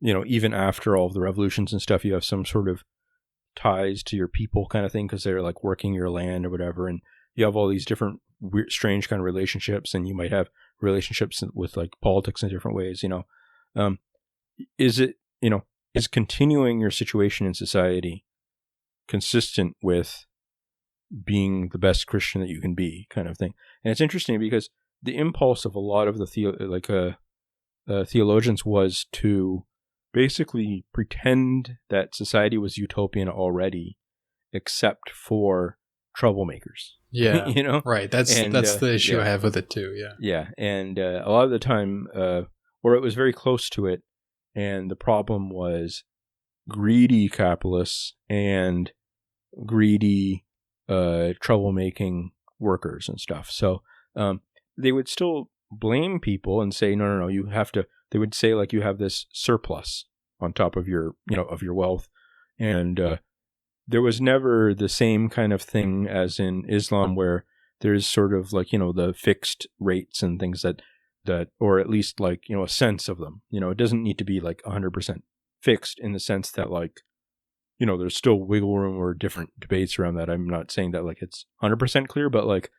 you know, even after all of the revolutions and stuff, you have some sort of ties to your people kind of thing, because they're like working your land or whatever. And you have all these different weird, strange kind of relationships, and you might have relationships with like politics in different ways, you know. Is continuing your situation in society consistent with being the best Christian that you can be, kind of thing? And it's interesting because the impulse of a lot of the theologians was to basically pretend that society was utopian already, except for troublemakers. Yeah, you know, right. That's the issue I have with it too. Yeah, yeah, and a lot of the time, or it was very close to it, and the problem was greedy capitalists and greedy troublemaking workers and stuff. So they would still blame people and say, no, you have to. They would say, like, you have this surplus on top of your, you know, of your wealth, and there was never the same kind of thing as in Islam, where there's sort of like, you know, the fixed rates and things that that, or at least like, a sense of them. It doesn't need to be like 100% fixed in the sense that like, there's still wiggle room or different debates around that. I'm not saying that like it's 100% clear, but like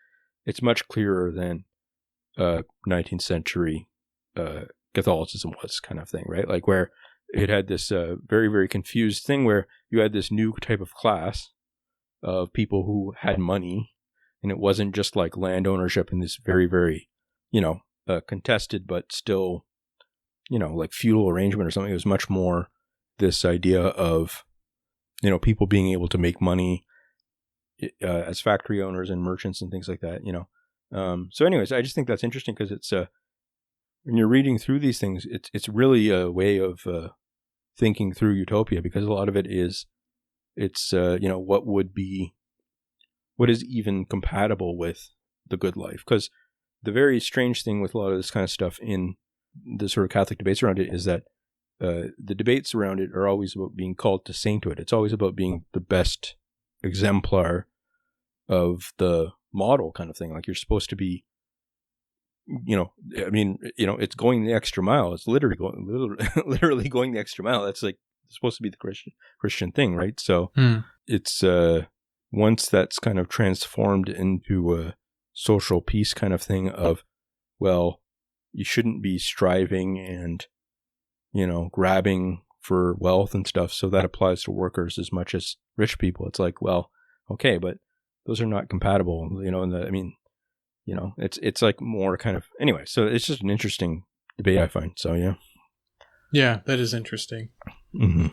it's much clearer than 19th century Catholicism was, kind of thing, right? Like where it had this very, very confused thing where you had this new type of class of people who had money, and it wasn't just like land ownership in this very, very, contested, but still, like feudal arrangement or something. It was much more this idea of, people being able to make money as factory owners and merchants and things like that, So anyways, I just think that's interesting because it's, when you're reading through these things, it's really a way of thinking through utopia, because a lot of it is, it's, what is even compatible with the good life. Because the very strange thing with a lot of this kind of stuff in the sort of Catholic debates around it is that the debates around it are always about being called to sainthood. It's always about being the best exemplar of the model, kind of thing. Like you're supposed to be, it's going the extra mile. It's literally going the extra mile. That's like supposed to be the Christian thing, right? So it's once that's kind of transformed into a social peace kind of thing of, well, you shouldn't be striving and, grabbing for wealth and stuff. So that applies to workers as much as rich people. It's like, well, okay, but those are not compatible, it's like more kind of, anyway, so it's just an interesting debate, I find. So, yeah. Yeah, that is interesting. Mm-hmm.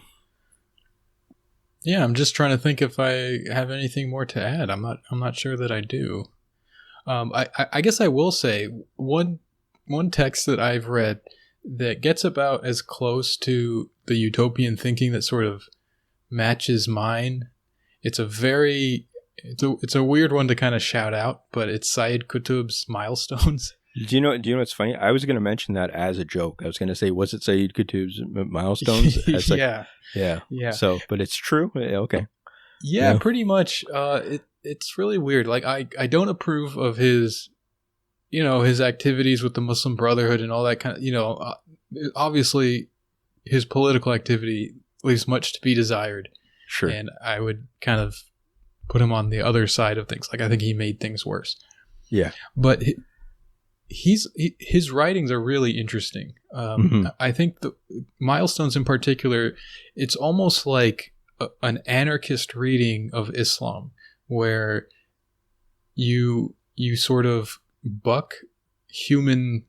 Yeah, I'm just trying to think if I have anything more to add. I'm not sure that I do. I guess I will say one text that I've read that gets about as close to the utopian thinking that sort of matches mine. It's a weird one to kind of shout out, but it's Sayyid Qutb's Milestones. Do you know what's funny? I was going to mention that as a joke. I was going to say, was it Sayyid Qutb's Milestones? As like, yeah. So, but it's true. Okay. Yeah, pretty much. It's really weird. Like I don't approve of his, his activities with the Muslim Brotherhood and all that kind of, obviously his political activity leaves much to be desired. Sure. And I would kind of put him on the other side of things. Like I think he made things worse. Yeah. But his writings are really interesting. I think the Milestones in particular, it's almost like an anarchist reading of Islam, where you sort of buck human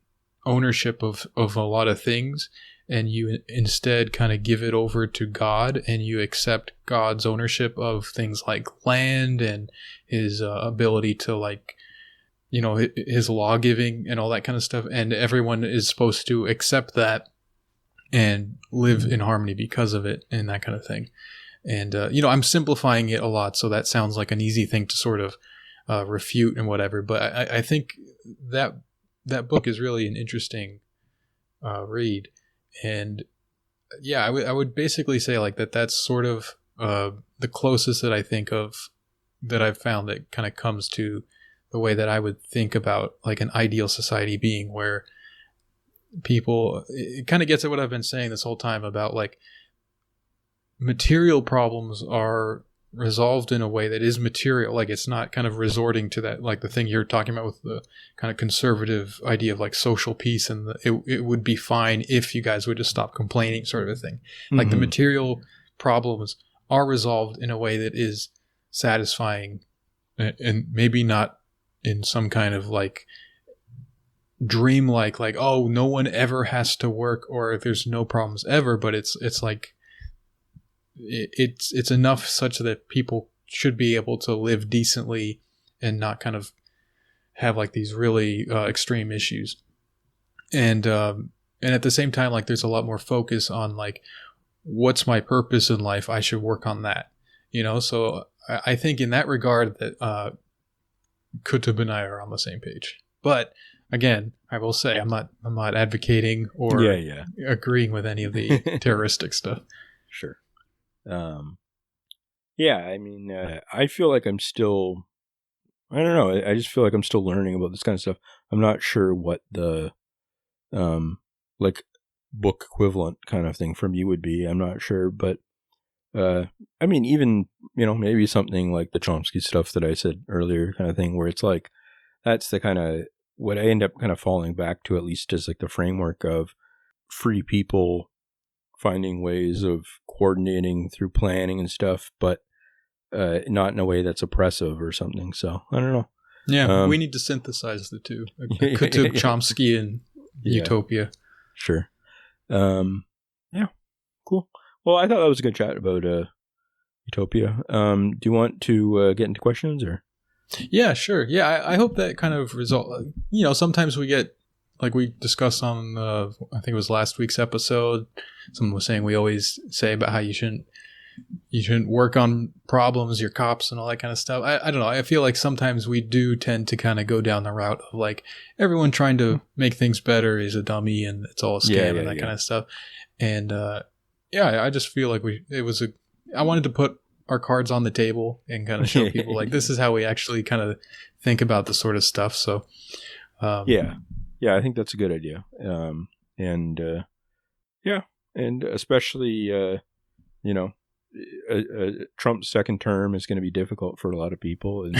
ownership of a lot of things, and you instead kind of give it over to God, and you accept God's ownership of things like land and his ability to, like, his law giving and all that kind of stuff. And everyone is supposed to accept that and live in harmony because of it and that kind of thing. And, I'm simplifying it a lot, so that sounds like an easy thing to sort of refute and whatever. But I think that book is really an interesting read. And yeah, I would basically say like that's sort of the closest that I think of that I've found that kind of comes to the way that I would think about like an ideal society being, where people, it kind of gets at what I've been saying this whole time about like material problems are resolved in a way that is material. Like it's not kind of resorting to that, like the thing you're talking about with the kind of conservative idea of like social peace, and it would be fine if you guys would just stop complaining, sort of a thing. Like the material problems are resolved in a way that is satisfying, and maybe not in some kind of like dreamlike, like, oh, no one ever has to work or there's no problems ever, but it's like it's enough such that people should be able to live decently and not kind of have like these really extreme issues. And at the same time, like there's a lot more focus on like, what's my purpose in life? I should work on that, So I think in that regard that Qutb and I are on the same page. But again, I will say I'm not advocating or agreeing with any of the terroristic stuff. Sure. I mean, I feel like I'm still, I don't know. I just feel like I'm still learning about this kind of stuff. I'm not sure what the like book equivalent kind of thing from you would be. I'm not sure, but I mean, even, maybe something like the Chomsky stuff that I said earlier kind of thing, where it's like, that's the kind of, what I end up kind of falling back to, at least, is like the framework of free people finding ways of coordinating through planning and stuff, but not in a way that's oppressive or something. So I don't know. Yeah, we need to synthesize the two. Qutb, Chomsky, and Utopia. Sure. Yeah, cool. Well, I thought that was a good chat about Utopia. Do you want to get into questions, or? Yeah, sure. Yeah, I hope that kind of result. Sometimes we get, like we discussed on, I think it was last week's episode, someone was saying we always say about how you shouldn't work on problems, your cops and all that kind of stuff. I don't know. I feel like sometimes we do tend to kind of go down the route of like everyone trying to make things better is a dummy and it's all a scam and that kind of stuff. And I just feel like I wanted to put our cards on the table and kind of show people like this is how we actually kind of think about the sort of stuff. So yeah, I think that's a good idea. And especially Trump's second term is going to be difficult for a lot of people, and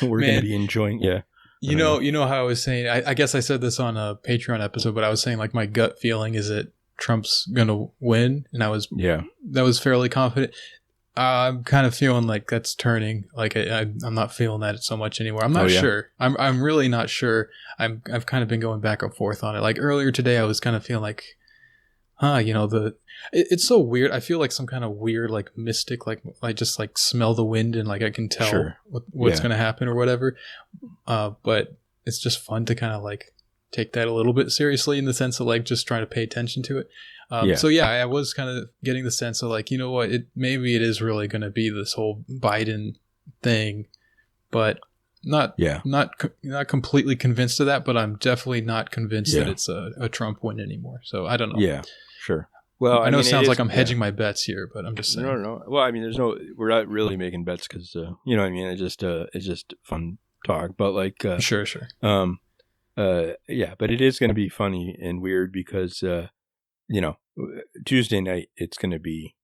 we're going to be enjoying. Yeah, you know how I was saying. I guess I said this on a Patreon episode, but I was saying like my gut feeling is that Trump's going to win, and that was fairly confident. I'm kind of feeling like that's turning. Like I'm not feeling that so much anymore. I'm not sure. I'm really not sure. I've kind of been going back and forth on it. Like earlier today, I was kind of feeling like, it's so weird. I feel like some kind of weird like mystic. Like I just like smell the wind and like I can tell what's going to happen or whatever. But it's just fun to kind of like take that a little bit seriously in the sense of like just trying to pay attention to it. So I was kind of getting the sense of like, you know what, maybe it is really going to be this whole Biden thing, but not completely convinced of that, but I'm definitely not convinced that it's a Trump win anymore. So I don't know. Yeah, sure. Well, I know it sounds like I'm hedging my bets here, but I'm just saying. No. Well, I mean, we're not really making bets because, you know what I mean? It's just fun talk, but like, sure. But it is going to be funny and weird because, Tuesday night, it's going to be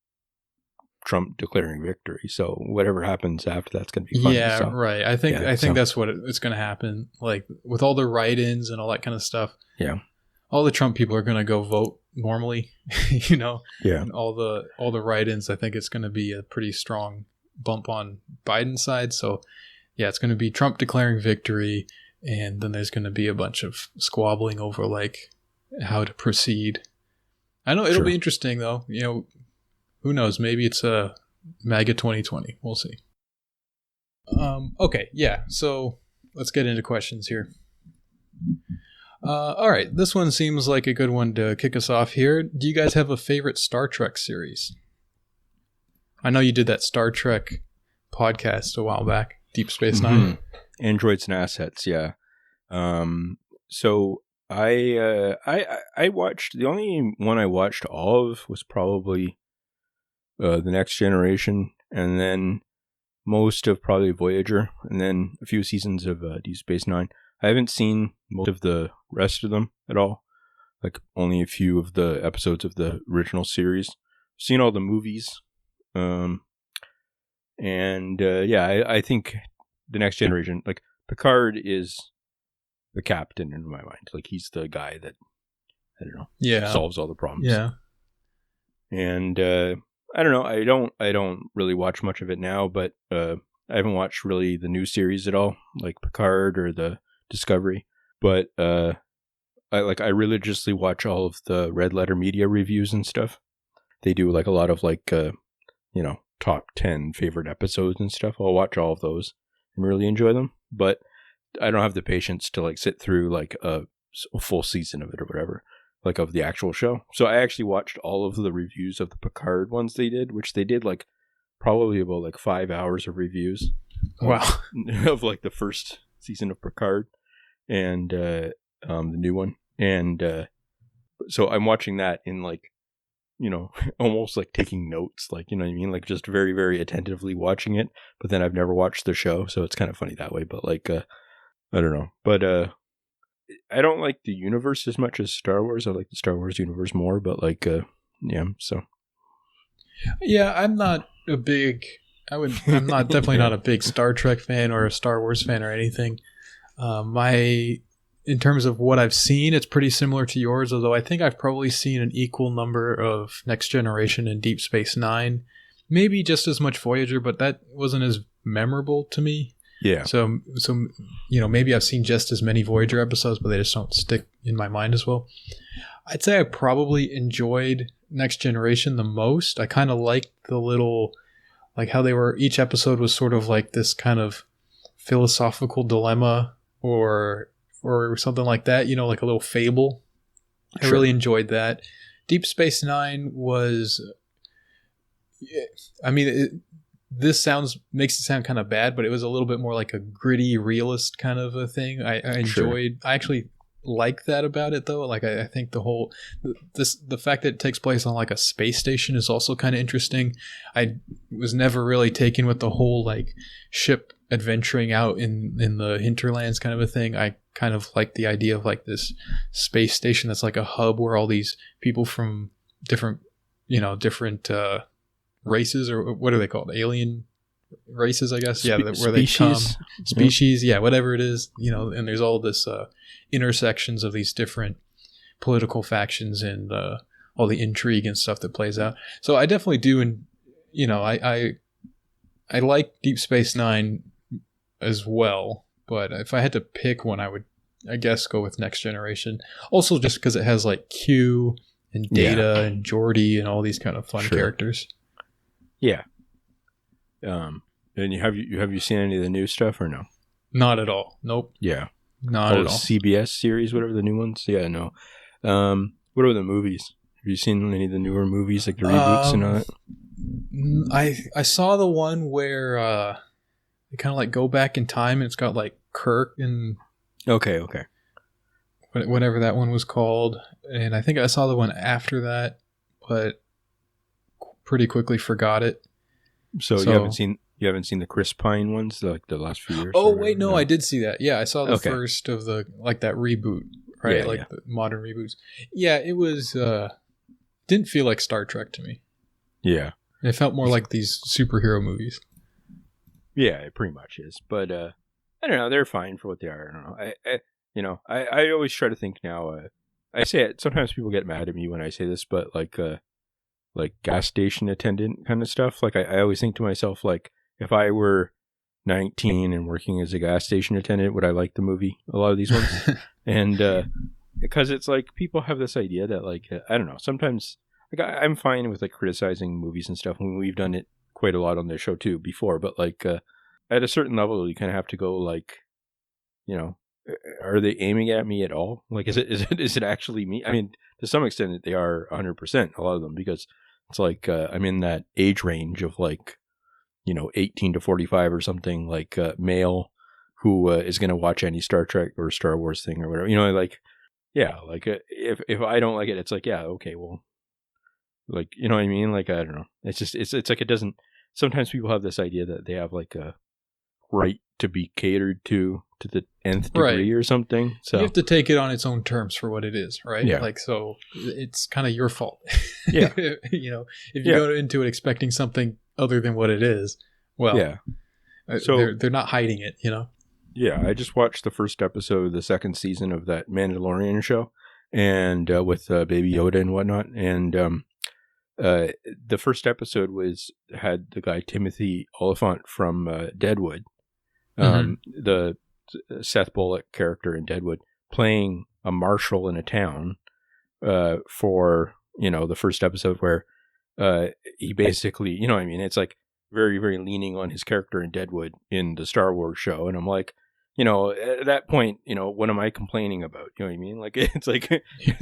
Trump declaring victory. So whatever happens after that's going to be fun. Yeah, so, right. I think that's what it's going to happen. Like with all the write-ins and all that kind of stuff. Yeah. All the Trump people are going to go vote normally, Yeah. And all the write-ins, I think it's going to be a pretty strong bump on Biden's side. So yeah, it's going to be Trump declaring victory. And then there's going to be a bunch of squabbling over like how to proceed. I know it'll be interesting though. Who knows? Maybe it's a MAGA 2020. We'll see. Okay. Yeah. So let's get into questions here. All right. This one seems like a good one to kick us off here. Do you guys have a favorite Star Trek series? I know you did that Star Trek podcast a while back, Deep Space Nine. Androids and Assets, yeah. So I watched, the only one I watched all of was probably The Next Generation, and then most of probably Voyager, and then a few seasons of Deep Space Nine. I haven't seen most of the rest of them at all, like only a few of the episodes of the original series. I've seen all the movies, I think The Next Generation, like Picard is the captain in my mind. Like he's the guy that, I don't know, solves all the problems. Yeah. And I don't know. I don't really watch much of it now, but I haven't watched really the new series at all, like Picard or the Discovery. But I religiously watch all of the Red Letter Media reviews and stuff. They do like a lot of like top 10 favorite episodes and stuff. I'll watch all of those and really enjoy them, but I don't have the patience to like sit through like a full season of it or whatever, like of the actual show. So I actually watched all of the reviews of the Picard ones they did, which they did like probably about like 5 hours of reviews. Wow. Of like the first season of Picard and the new one. And so I'm watching that in like, almost like taking notes, like, you know what I mean? Like just very, very attentively watching it, but then I've never watched the show. So it's kind of funny that way, but like, I don't know. But I don't like the universe as much as Star Wars. I like the Star Wars universe more, but like, yeah. So Yeah, I'm not a big. I'm not definitely not a big Star Trek fan or a Star Wars fan or anything. In terms of what I've seen, it's pretty similar to yours. Although I think I've probably seen an equal number of Next Generation and Deep Space Nine, maybe just as much Voyager, but that wasn't as memorable to me. yeah, So maybe I've seen just as many Voyager episodes, but they just don't stick in my mind as well. I'd say I probably enjoyed Next Generation the most. I kind of liked the little, like how they were, each episode was sort of like this kind of philosophical dilemma or something like that, like a little fable. I really enjoyed that. Deep Space Nine was, I mean, this makes it sound kind of bad, but it was a little bit more like a gritty realist kind of a thing. I enjoyed, I actually like that about it though. Like I think the fact that it takes place on like a space station is also kind of interesting. I was never really taken with the whole like ship adventuring out in the hinterlands kind of a thing. I kind of like the idea of like this space station that's like a hub where all these people from different races, or what are they called? Alien races, I guess. Yeah, where they come. Species, yeah, whatever it is, and there's all this intersections of these different political factions and all the intrigue and stuff that plays out. So I definitely do, and I like Deep Space Nine as well, but if I had to pick one, I would, I guess, go with Next Generation. Also, just because it has like Q and Data and Geordi and all these kind of fun characters. Yeah. And have you seen any of the new stuff or no? Not at all. Nope. Yeah. Not at all. CBS series, whatever, the new ones. Yeah, no. What about the movies? Have you seen any of the newer movies, like the reboots and all that? I saw the one where they kind of like go back in time, and it's got like Kirk and Okay. whatever that one was called, and I think I saw the one after that, but pretty quickly forgot it. So you haven't seen the Chris Pine ones, like the last few years? Oh wait, no, I did see that. Yeah, I saw the first of the like that reboot, right? Yeah, the modern reboots. Yeah, it was didn't feel like Star Trek to me. Yeah. It felt more like these superhero movies. Yeah, it pretty much is. But I don't know, they're fine for what they are. I don't know. I always try to think now, I say it, sometimes people get mad at me when I say this, but like gas station attendant kind of stuff. Like I always think to myself, like, if I were 19 and working as a gas station attendant, would I like the movie? A lot of these ones. And because it's like people have this idea that like, I don't know, sometimes like I'm fine with like criticizing movies and stuff. We've done it quite a lot on this show too before, but like at a certain level, you kind of have to go like, are they aiming at me at all? Like, is it actually me? I mean, to some extent they are 100%, a lot of them, because it's like I'm in that age range of like, 18 to 45 or something, like male who is going to watch any Star Trek or Star Wars thing or whatever. Like, yeah, like if I don't like it, it's like, yeah, okay, well, like, you know what I mean? Like, I don't know. It's just, it's like it doesn't, sometimes people have this idea that they have like a right to be catered to the nth degree or something. So you have to take it on its own terms for what it is, right? Yeah. Like, so it's kind of your fault. Yeah. If you go into it expecting something other than what it is, well, yeah. So they're not hiding it, Yeah, I just watched the first episode of the second season of that Mandalorian show, and with Baby Yoda and whatnot. And the first episode had the guy Timothy Oliphant from Deadwood, the Seth Bullock character in Deadwood, playing a marshal in a town for the first episode, where he basically, it's like very, very leaning on his character in Deadwood in the Star Wars show. And I'm like, at that point, what am I complaining about? You know what I mean? Like, it's like,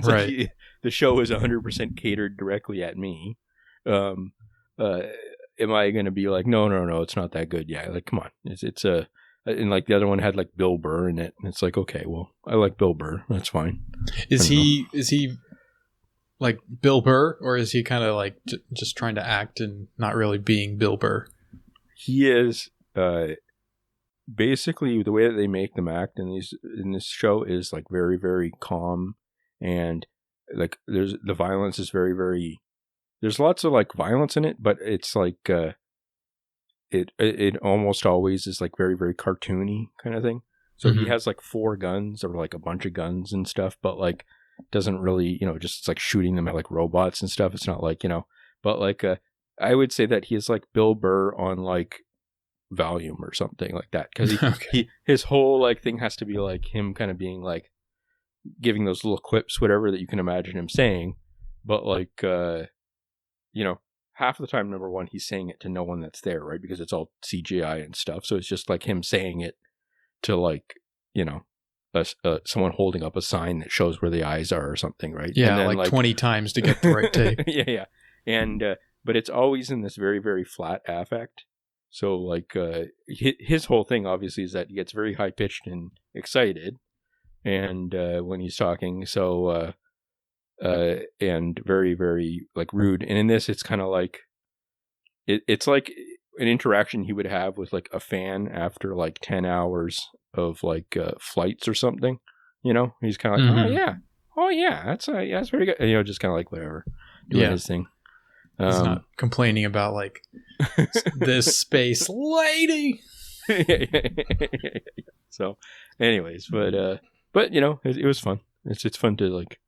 like the show is 100% catered directly at me. Am I going to be like, no, it's not that good? Yeah. Like, come on. It's and like the other one had like Bill Burr in it. And it's like, okay, well, I like Bill Burr. That's fine. Is he like Bill Burr, or is he kind of like just trying to act and not really being Bill Burr? He is, basically the way that they make them act in this show is like very, very calm, and like the violence is very, very, there's lots of like violence in it, but it's like it almost always is like very, very cartoony kind of thing. So he has like 4 guns or like a bunch of guns and stuff, but like doesn't really, just it's like shooting them at like robots and stuff. It's not like, but like I would say that he is like Bill Burr on like Valium or something like that, because his whole like thing has to be like him kind of being like giving those little quips, whatever, that you can imagine him saying, but like half of the time, number one, he's saying it to no one that's there, right? Because it's all CGI and stuff. So it's just like him saying it to like, someone holding up a sign that shows where the eyes are or something, right? Yeah, and then, like 20 times to get the right take. Yeah. And, but it's always in this very, very flat affect. So like his whole thing obviously is that he gets very high pitched and excited, and when he's talking, so and very, very like rude. And in this, it's kind of like it's like an interaction he would have with like a fan after like 10 hours of like flights or something. He's kind of like, oh yeah, that's very good. Just kind of like whatever, doing his thing. He's not complaining about like this space lady. So, anyways, but it was fun. It's fun to like,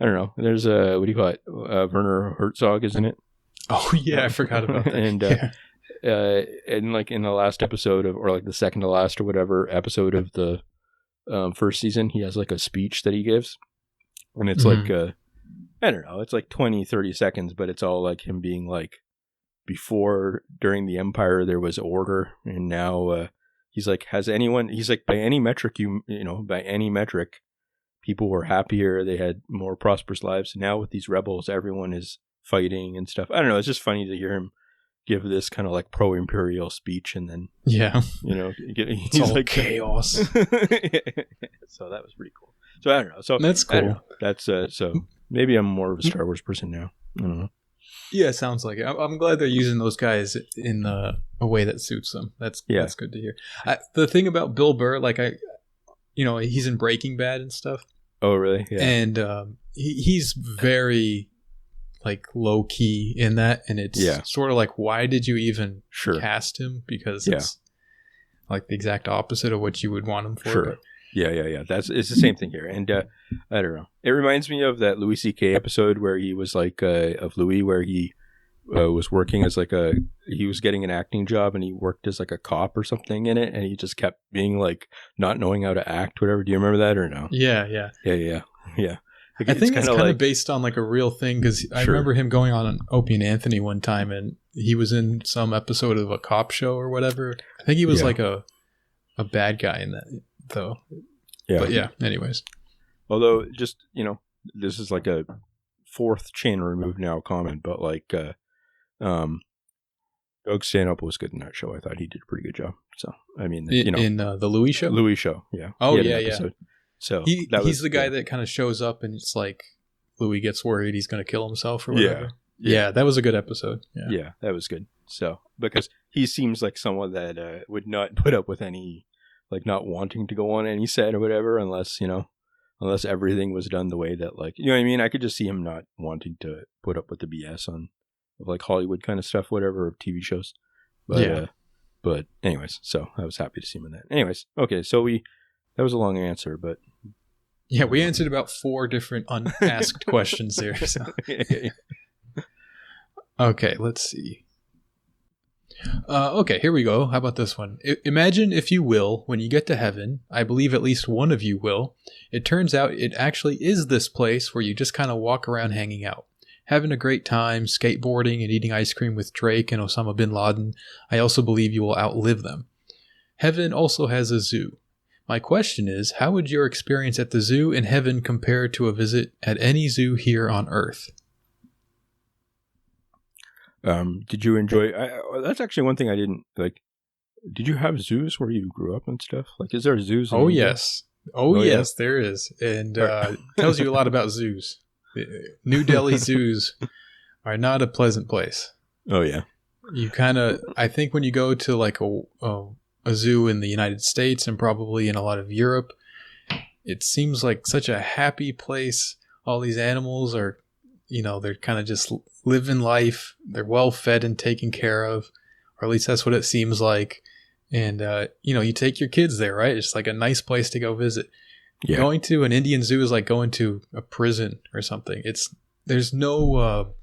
I don't know. There's what do you call it? Werner Herzog, isn't it? Oh yeah, I forgot about that. And like in the last episode or like the second to last or whatever episode of the first season, he has like a speech that he gives, and it's like I don't know, it's like 20-30 seconds, but it's all like him being like, before, during the Empire, there was order, and now he's like, he's like, by any metric, by any metric, people were happier, they had more prosperous lives. Now with these rebels, everyone is fighting and stuff. I don't know, it's just funny to hear him give this kind of like pro-imperial speech, and then he's all like chaos. So that was pretty cool. So I don't know. So that's cool. That's so maybe I'm more of a Star Wars person now. I don't know. Yeah, sounds like it. I'm glad they're using those guys in a way that suits them. That's good to hear. The thing about Bill Burr, like he's in Breaking Bad and stuff. Oh, really? Yeah. And he's very like low key in that, and it's sort of like, why did you even cast him? Because it's like the exact opposite of what you would want him for. Sure. But, yeah. It's the same thing here, and I don't know. It reminds me of that Louis C.K. episode where he was like of Louis, where he was working as like he was getting an acting job, and he worked as like a cop or something in it, and he just kept being like not knowing how to act, whatever. Do you remember that or no? Yeah. Like, I think it's kind of based on like a real thing, because I remember him going on Opie and Anthony one time, and he was in some episode of a cop show or whatever. I think he was like a bad guy in that, though. Yeah. But yeah, anyways. Although, just, this is like a fourth chain removed now comment, but like Doug Stanhope was good in that show. I thought he did a pretty good job. So, I mean, in the Louis show? Louis show, yeah. Oh, yeah. So he's the guy that kind of shows up, and it's like Louis gets worried he's going to kill himself or whatever. Yeah, that was a good episode. Yeah, that was good. So, because he seems like someone that would not put up with any, like not wanting to go on any set or whatever, unless everything was done the way that, like, you know what I mean? I could just see him not wanting to put up with the BS of like Hollywood kind of stuff, whatever, of TV shows. But, but anyways, so I was happy to see him in that. Anyways, okay, so that was a long answer, but yeah, we answered about 4 different unasked questions there. So. Okay, let's see. Okay, here we go. How about this one? Imagine, if you will, when you get to heaven, I believe at least one of you will, it turns out it actually is this place where you just kind of walk around hanging out, having a great time, skateboarding and eating ice cream with Drake and Osama bin Laden. I also believe you will outlive them. Heaven also has a zoo. My question is, how would your experience at the zoo in heaven compare to a visit at any zoo here on Earth? Did you enjoy? That's actually one thing I didn't like. Did you have zoos where you grew up and stuff? Like, is there zoos? Oh yes, yes, there is, and tells you a lot about zoos. New Delhi zoos are not a pleasant place. Oh yeah, you kind of. I think when you go to like a a zoo in the United States and probably in a lot of Europe, it seems like such a happy place. All these animals are, they're kind of just living life. They're well fed and taken care of, or at least that's what it seems like. And, you take your kids there, right? It's like a nice place to go visit. Yeah. Going to an Indian zoo is like going to a prison or something. There's no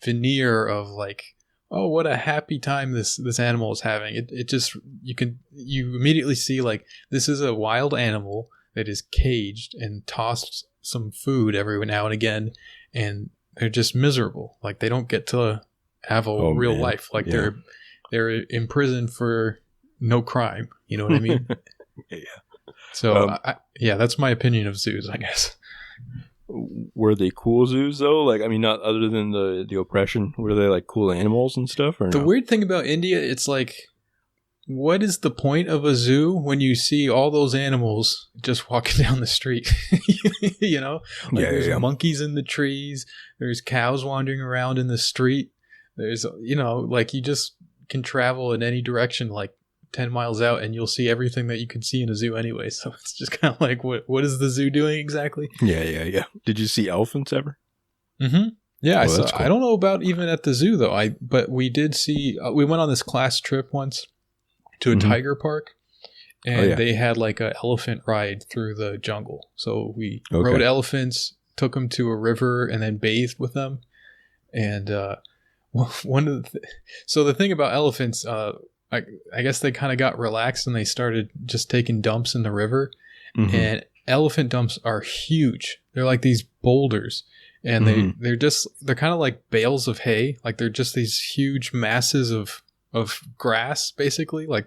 veneer of like, oh, what a happy time this animal is having. It just, you immediately see like, this is a wild animal that is caged and tossed some food every now and again, and they're just miserable. Like they don't get to have a real life. Like they're in prison for no crime. You know what I mean? Yeah. So that's my opinion of zoos, I guess. Were they cool zoos though? Like, I mean, not other than the oppression. Were they like cool animals and stuff? Or the weird thing about India, it's like, what is the point of a zoo when you see all those animals just walking down the street? There's monkeys in the trees. There's cows wandering around in the street. There's, like you just can travel in any direction, like 10 miles out, and you'll see everything that you can see in a zoo anyway. So it's just kind of like, what is the zoo doing exactly? Yeah. Did you see elephants ever? Mm-hmm. Yeah, cool. I don't know about even at the zoo though. But we did see. We went on this class trip once to a tiger park, and they had like an elephant ride through the jungle. So we rode elephants, took them to a river, and then bathed with them. And so the thing about elephants, I guess they kind of got relaxed and they started just taking dumps in the river. Mm-hmm. And elephant dumps are huge. They're like these boulders, and they're kind of like bales of hay. Like they're just these huge masses of grass, basically. Like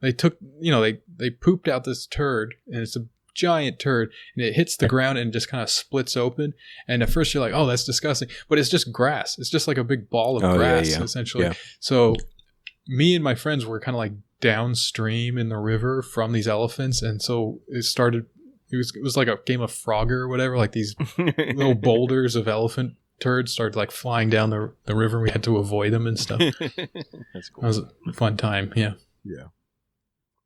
they took, they pooped out this turd, and it's a giant turd, and it hits the ground and just kind of splits open. And at first you're like, oh, that's disgusting, but it's just grass. It's just like a big ball of grass, essentially. Yeah. So me and my friends were kind of like downstream in the river from these elephants, and so it was like a game of Frogger or whatever. Like these little boulders of elephant turds started like flying down the river. We had to avoid them and stuff. That's cool. That was a fun time. Yeah.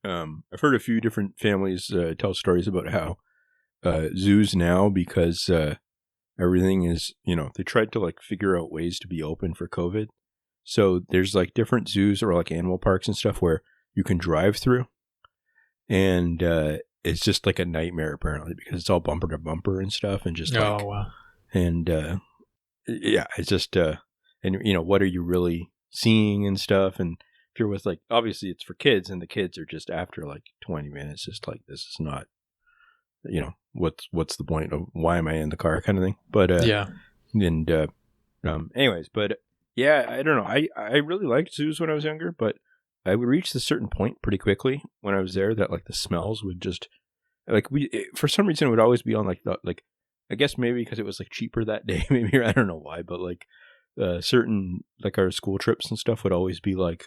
I've heard a few different families tell stories about how zoos now, because everything is, they tried to like figure out ways to be open for COVID. So there's like different zoos or like animal parks and stuff where you can drive through, and it's just like a nightmare apparently, because it's all bumper to bumper and stuff, and just like, wow. And it's just and what are you really seeing and stuff. And if you're with like, obviously it's for kids, and the kids are just after like 20 minutes just like, this is not, what's the point of, why am I in the car kind of thing. But anyways, but yeah, I don't know. I really liked zoos when I was younger, but I would reach a certain point pretty quickly when I was there that like the smells would just like, for some reason it would always be on like I guess maybe because it was like cheaper that day, maybe, I don't know why, but like certain like our school trips and stuff would always be like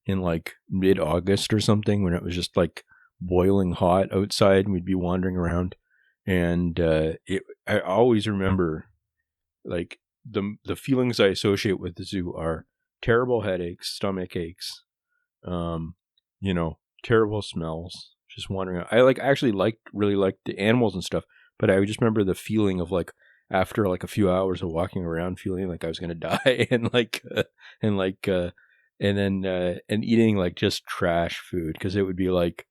in like mid-August or something, when it was just like boiling hot outside, and we'd be wandering around, and I always remember like the feelings I associate with the zoo are terrible headaches, stomach aches, terrible smells, just wandering around. I actually really liked the animals and stuff, but I just remember the feeling of like, after like a few hours of walking around, feeling like I was gonna die, and eating like just trash food, because it would be like,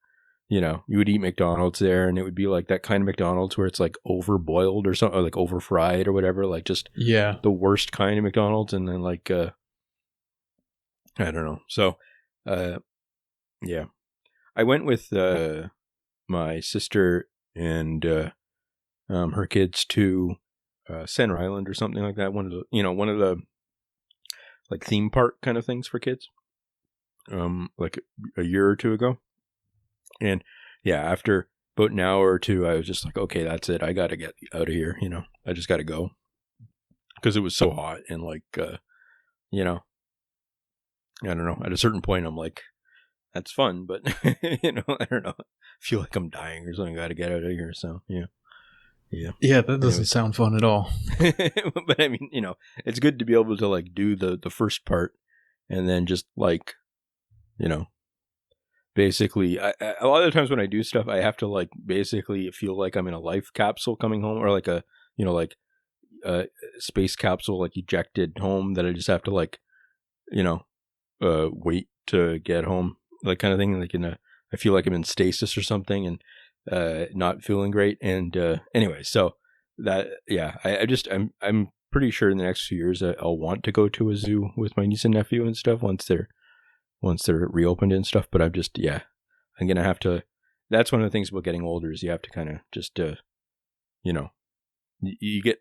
you would eat McDonald's there, and it would be like that kind of McDonald's where it's like overboiled or something, or like over fried or whatever, like just the worst kind of McDonald's. And then like I don't know. So I went with my sister and her kids to Center Island or something like that. One of the like theme park kind of things for kids, like a year or two ago. And after about an hour or two, I was just like, okay, that's it. I got to get out of here. I just got to go, because it was so hot. And like, I don't know. At a certain point, I'm like, that's fun, but I don't know. I feel like I'm dying or something. I got to get out of here. So yeah, that doesn't sound fun at all. But I mean, it's good to be able to like do the first part, and then just like, basically, a lot of the times when I do stuff, I have to like basically feel like I'm in a life capsule coming home, or like a, like a space capsule, like ejected home, that I just have to like, wait to get home, like kind of thing. Like I feel like I'm in stasis or something, and not feeling great. And anyway, so that, yeah, I'm pretty sure in the next few years I'll want to go to a zoo with my niece and nephew and stuff once they're reopened and stuff. But I'm just, I'm gonna have to. That's one of the things about getting older, is you have to kind of just, you get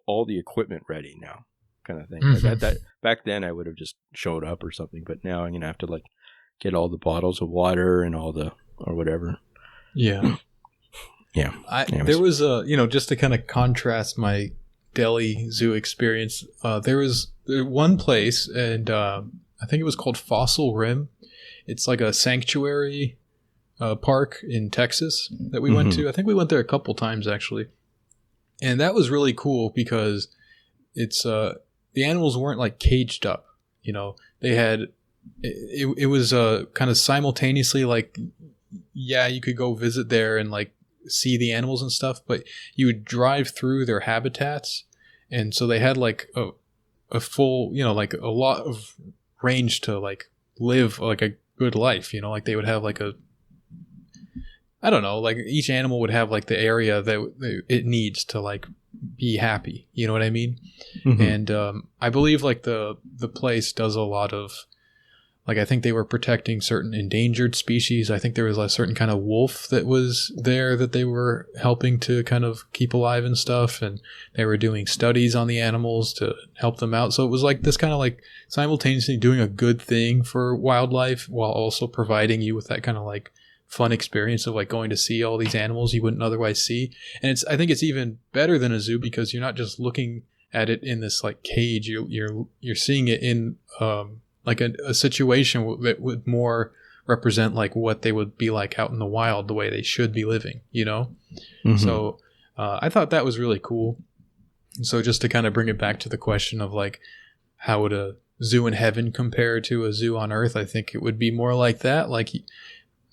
all the equipment ready now, kind of thing. Mm-hmm. Like that back then I would have just showed up or something, but now I'm gonna have to like get all the bottles of water and all the, or whatever. Yeah. Yeah. There was just to kind of contrast my Delhi zoo experience. There was one place, and I think it was called Fossil Rim. It's like a sanctuary park in Texas that we went to. I think we went there a couple times actually, and that was really cool because it's the animals weren't like caged up. They had it was kind of simultaneously like, yeah, you could go visit there and like see the animals and stuff, but you would drive through their habitats, and so they had like a full, like a lot of range to like live like a good life. Like they would have like I don't know, like each animal would have like the area that it needs to like be happy. You know what I mean? Mm-hmm. And I believe like the place does a lot of, like, I think they were protecting certain endangered species. I think there was a certain kind of wolf that was there that they were helping to kind of keep alive and stuff. And they were doing studies on the animals to help them out. So it was like this kind of like simultaneously doing a good thing for wildlife while also providing you with that kind of like fun experience of like going to see all these animals you wouldn't otherwise see. And I think it's even better than a zoo because you're not just looking at it in this like cage. You're seeing it in, like a situation that would more represent like what they would be like out in the wild, the way they should be living, Mm-hmm. So I thought that was really cool. And so just to kind of bring it back to the question of like, how would a zoo in heaven compare to a zoo on earth? I think it would be more like that. Like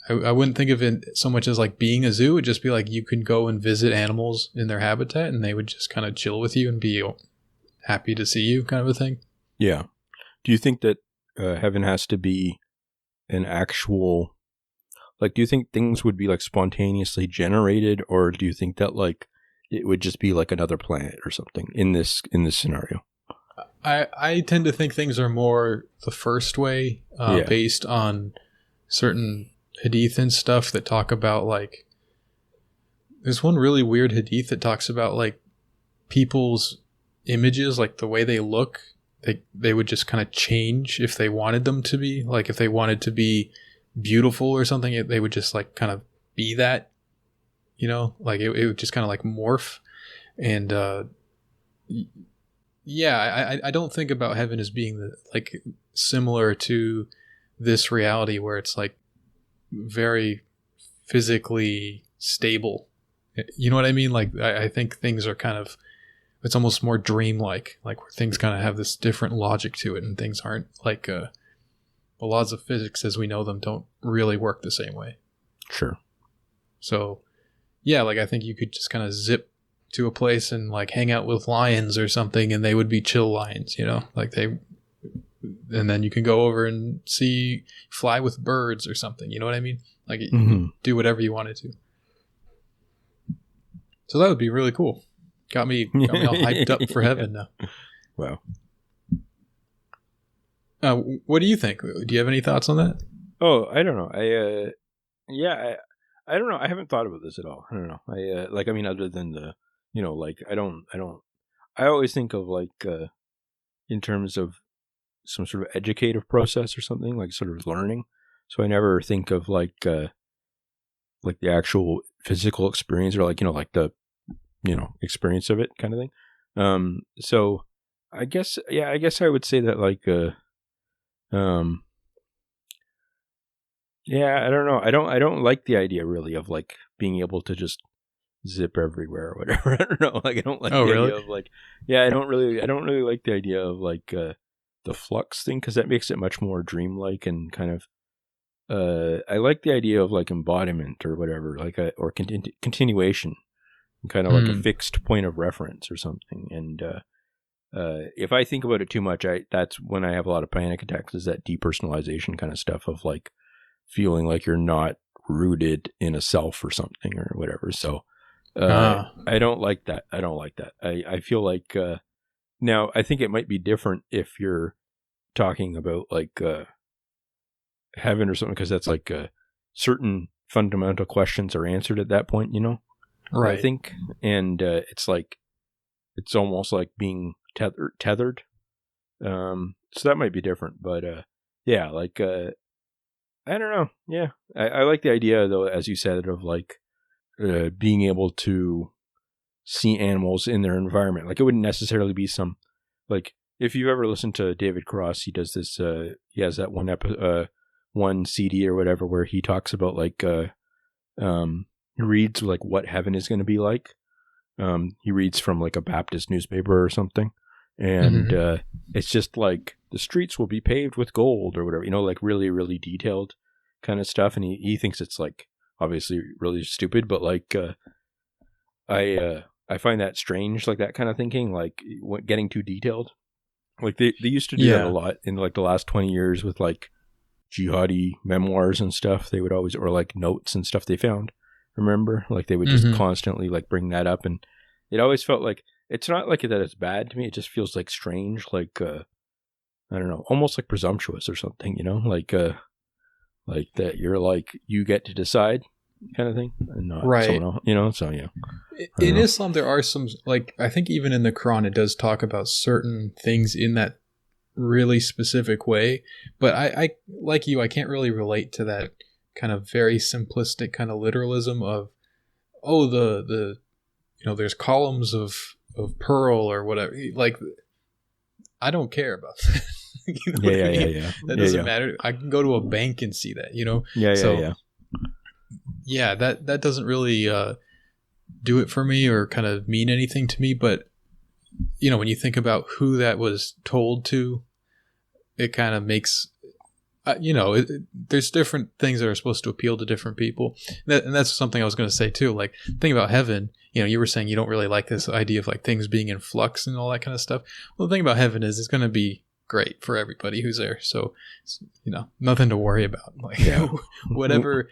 I wouldn't think of it so much as like being a zoo. It would just be like you could go and visit animals in their habitat and they would just kind of chill with you and be happy to see you, kind of a thing. Yeah. Do you think that heaven has to be an actual, like, do you think things would be like spontaneously generated, or do you think that like it would just be like another planet or something in this scenario? I tend to think things are more the first way, based on certain hadith and stuff that talk about like, there's one really weird hadith that talks about like people's images, like the way they look. They would just kind of change if they wanted them to be. Like if they wanted to be beautiful or something, they would just like kind of be that, like it would just kind of like morph. And I don't think about heaven as being like similar to this reality where it's like very physically stable. You know what I mean? Like I think things are kind of, it's almost more dreamlike, like where things kind of have this different logic to it, and things aren't like the laws of physics as we know them don't really work the same way. Sure. So, yeah, like I think you could just kind of zip to a place and like hang out with lions or something, and they would be chill lions, like and then you can go over and fly with birds or something. You know what I mean? Like you can do whatever you wanted to. So that would be really cool. Got me all hyped up for heaven now. Wow. What do you think? Do you have any thoughts on that? Oh, I don't know. I don't know. I haven't thought about this at all. I don't know. Other than the, I always think of like, in terms of some sort of educative process or something, like sort of learning. So I never think of like the actual physical experience or like, like the, experience of it kind of thing. So I guess I would say that like, I don't know. I don't like the idea really of like being able to just zip everywhere or whatever. I don't know. Like I don't like idea of like, I don't really like the idea of like, the flux thing, because that makes it much more dreamlike and kind of I like the idea of like embodiment or whatever, like or continuation, kind of like a fixed point of reference or something. And if I think about it too much, that's when I have a lot of panic attacks. Is that depersonalization kind of stuff of like feeling like you're not rooted in a self or something or whatever. So I don't like that. I feel like now I think it might be different if you're talking about like heaven or something, because that's like certain fundamental questions are answered at that point, right? I think, and it's like it's almost like being tethered. So that might be different, but yeah, like I don't know. Yeah, I like the idea though, as you said, of like being able to see animals in their environment. Like it wouldn't necessarily be some like if you've ever listened to David Cross, he does this. He has that one CD or whatever where he talks about like he reads like what heaven is going to be like. He reads from like a Baptist newspaper or something, and it's just like the streets will be paved with gold or whatever, like really really detailed kind of stuff. And he thinks it's like obviously really stupid, but like I find that strange, like that kind of thinking, like getting too detailed. Like they used to do that a lot in like the last 20 years with like jihadi memoirs and stuff. They would always, or like notes and stuff they found, remember, like they would just constantly like bring that up, and it always felt like it's not like that it's bad to me, it just feels like strange, like I don't know, almost like presumptuous or something, like that you're like you get to decide kind of thing and not someone else, so yeah. In Islam there are some, like I think even in the Quran it does talk about certain things in that really specific way, but I like you, I can't really relate to that kind of very simplistic kind of literalism of the there's columns of pearl or whatever. Like I don't care about that. Yeah. That doesn't matter. I can go to a bank and see that, Yeah, that doesn't really do it for me or kind of mean anything to me. But when you think about who that was told to, it kind of makes, there's different things that are supposed to appeal to different people. And that's something I was going to say too. Like, think about heaven. You were saying you don't really like this idea of like things being in flux and all that kind of stuff. Well, the thing about heaven is it's going to be great for everybody who's there. So, nothing to worry about. Like, whatever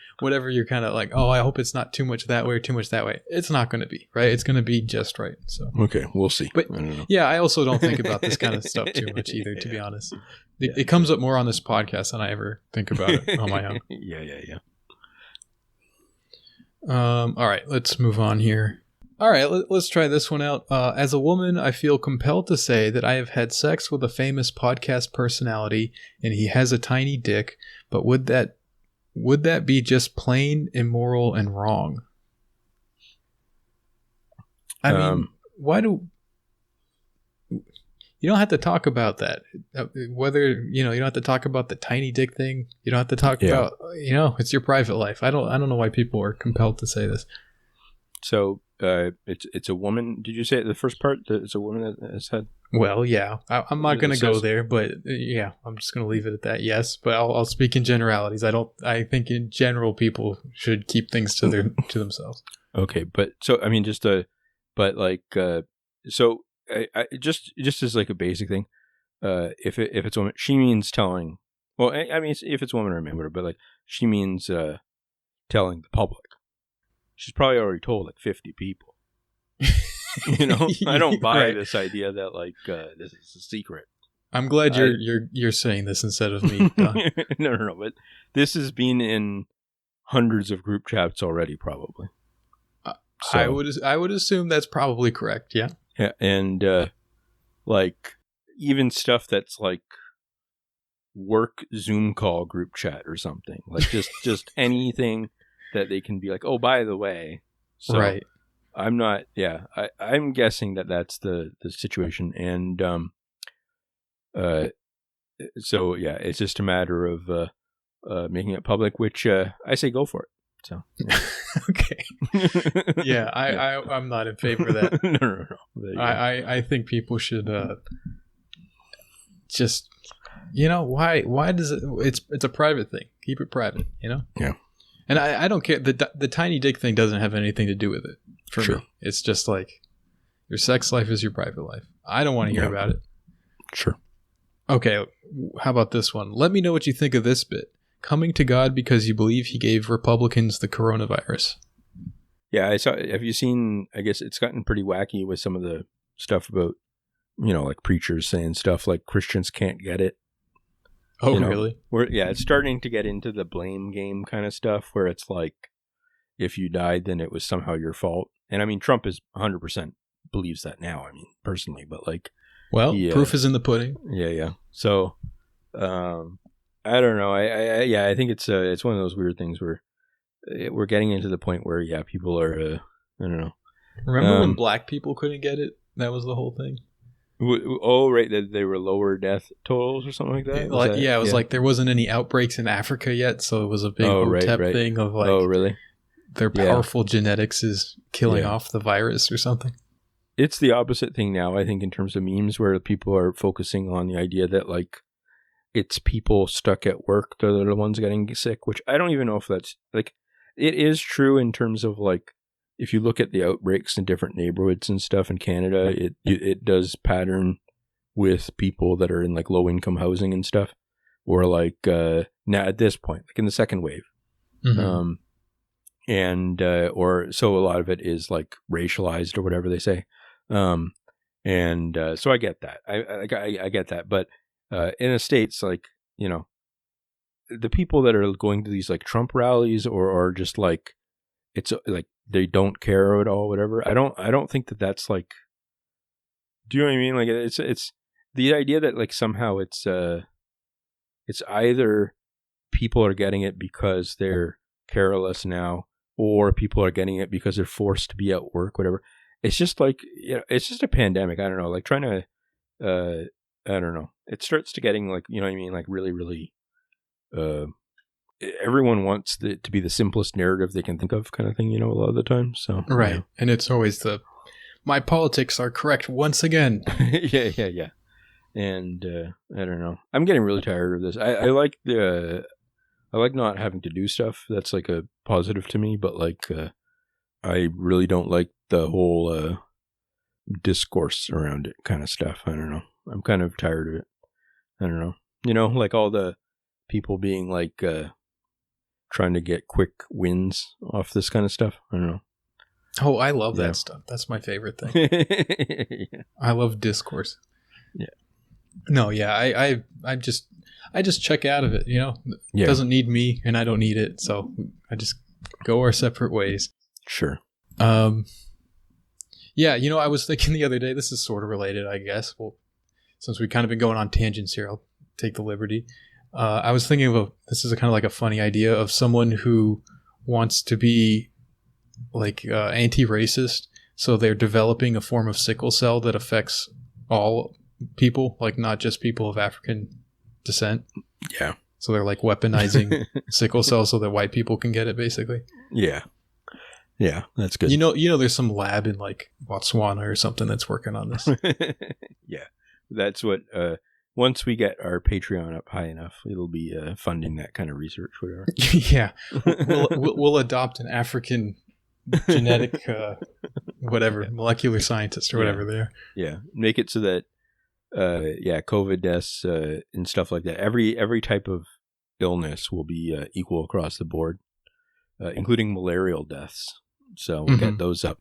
you're kind of like, oh, I hope it's not too much that way or too much that way. It's not going to be, right? It's going to be just right. So, okay, we'll see. But I don't know. Yeah, I also don't think about this kind of stuff too much either, to be honest. It comes up more on this podcast than I ever think about it on my own. Yeah. All right, let's move on here. All right, let's try this one out. As a woman, I feel compelled to say that I have had sex with a famous podcast personality, and he has a tiny dick. But would that be just plain immoral and wrong? I mean, why do you don't have to talk about that? Whether you don't have to talk about the tiny dick thing. You don't have to talk about it's your private life. I don't know why people are compelled to say this. So. It's a woman. Did you say the first part that it's a woman that has had? Well, yeah. I'm not going to go there, but yeah, I'm just going to leave it at that. Yes, but I'll speak in generalities. I think in general people should keep things to themselves. Okay, but so I mean, so I just as like a basic thing, if it's a woman, she means telling. Well, I mean, if it's a woman, I remember, but like she means telling the public. She's probably already told like 50 people. I don't buy this idea that like this is a secret. I'm glad you're saying this instead of me. No. But this has been in hundreds of group chats already, probably. So, I would assume that's probably correct. Yeah. Yeah, and like even stuff that's like work Zoom call group chat or something, like just anything. That they can be like, oh, by the way, so right. I'm not. Yeah, I'm guessing that that's the situation, and so yeah, it's just a matter of making it public, which I say go for it. So yeah. Okay, yeah, I'm not in favor of that. No. I think people should just. Why does it's a private thing. Keep it private, you know? Yeah. And I don't care. The tiny dick thing doesn't have anything to do with it for me. It's just like your sex life is your private life. I don't want to hear about it. Sure. Okay. How about this one? Let me know what you think of this bit. Coming to God because you believe he gave Republicans the coronavirus. Yeah, I saw. Have you seen? I guess it's gotten pretty wacky with some of the stuff about, like preachers saying stuff like Christians can't get it. Oh, really? It's starting to get into the blame game kind of stuff where it's like, if you died, then it was somehow your fault. And I mean, Trump is 100% believes that now. I mean, personally, but like, well, proof is in the pudding. Yeah. So, I don't know. I think it's one of those weird things where we're getting into the point where people are I don't know. Remember when black people couldn't get it? That was the whole thing. Oh, right, that they were lower death totals or something like that. It was like there wasn't any outbreaks in Africa yet, so it was a big OTEP thing of like, oh, really? Their powerful genetics is killing off the virus or something. It's the opposite thing now, I think, in terms of memes, where people are focusing on the idea that like it's people stuck at work that are the ones getting sick, which I don't even know if that's like. It is true in terms of like, if you look at the outbreaks in different neighborhoods and stuff in Canada, it does pattern with people that are in like low income housing and stuff, or like now at this point, like in the second wave, or so a lot of it is like racialized or whatever they say, so I get that. I get that, but in the States, like the people that are going to these like Trump rallies or just like it's like they don't care at all, whatever. I don't think that that's like. Do you know what I mean? Like it's the idea that like somehow it's either people are getting it because they're careless now, or people are getting it because they're forced to be at work, whatever. It's just like it's just a pandemic. I don't know, like trying to I don't know. It starts to getting like, you know what I mean, like really, really. Everyone wants it to be the simplest narrative they can think of, kind of thing, a lot of the time. So right, and it's always my politics are correct once again. yeah. And I don't know. I'm getting really tired of this. I like I like not having to do stuff. That's like a positive to me. But like, I really don't like the whole discourse around it kind of stuff. I don't know. I'm kind of tired of it. I don't know. Like all the people being like trying to get quick wins off this kind of stuff. I don't know. Oh, I love that stuff. That's my favorite thing. Yeah. I love discourse. Yeah. No, yeah. I just check out of it. It doesn't need me, and I don't need it. So I just go our separate ways. Sure. Yeah. I was thinking the other day. This is sort of related, I guess. Well, since we've kind of been going on tangents here, I'll take the liberty. I was thinking of this is kind of like a funny idea of someone who wants to be like anti-racist. So they're developing a form of sickle cell that affects all people, like not just people of African descent. Yeah. So they're like weaponizing sickle cell so that white people can get it, basically. Yeah. Yeah, that's good. There's some lab in like Botswana or something that's working on this. Yeah. That's what once we get our Patreon up high enough, it'll be funding that kind of research, whatever. Yeah. We'll adopt an African genetic, molecular scientist or whatever they are. Yeah. Make it so that, COVID deaths and stuff like that. Every type of illness will be equal across the board, including malarial deaths. So we'll get those up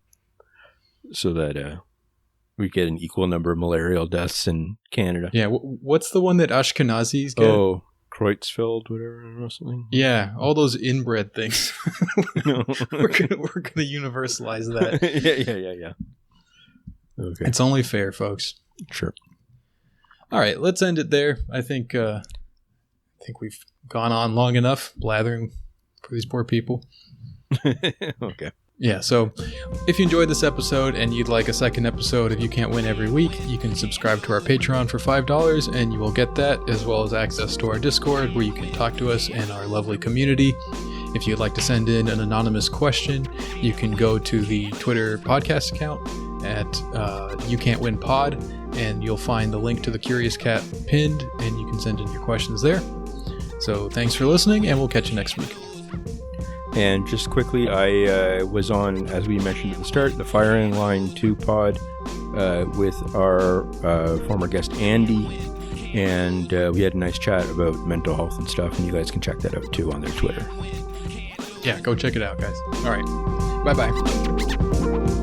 so that we get an equal number of malarial deaths in Canada. Yeah. What's the one that Ashkenazis get? Oh, Creutzfeldt, whatever, or something. Yeah, all those inbred things. We're gonna universalize that. Yeah. Okay. It's only fair, folks. Sure. All right, let's end it there. I think we've gone on long enough blathering for these poor people. Okay. Yeah, so if you enjoyed this episode and you'd like a second episode of You Can't Win every week, you can subscribe to our Patreon for $5 and you will get that, as well as access to our Discord where you can talk to us and our lovely community. If you'd like to send in an anonymous question, you can go to the Twitter podcast account at You Can't Win Pod, and you'll find the link to the Curious Cat pinned, and you can send in your questions there. So thanks for listening, and we'll catch you next week. And just quickly, I was on, as we mentioned at the start, the Firing Line 2 pod with our former guest Andy, and we had a nice chat about mental health and stuff, and you guys can check that out too on their Twitter. Yeah, go check it out, guys. All right. Bye-bye.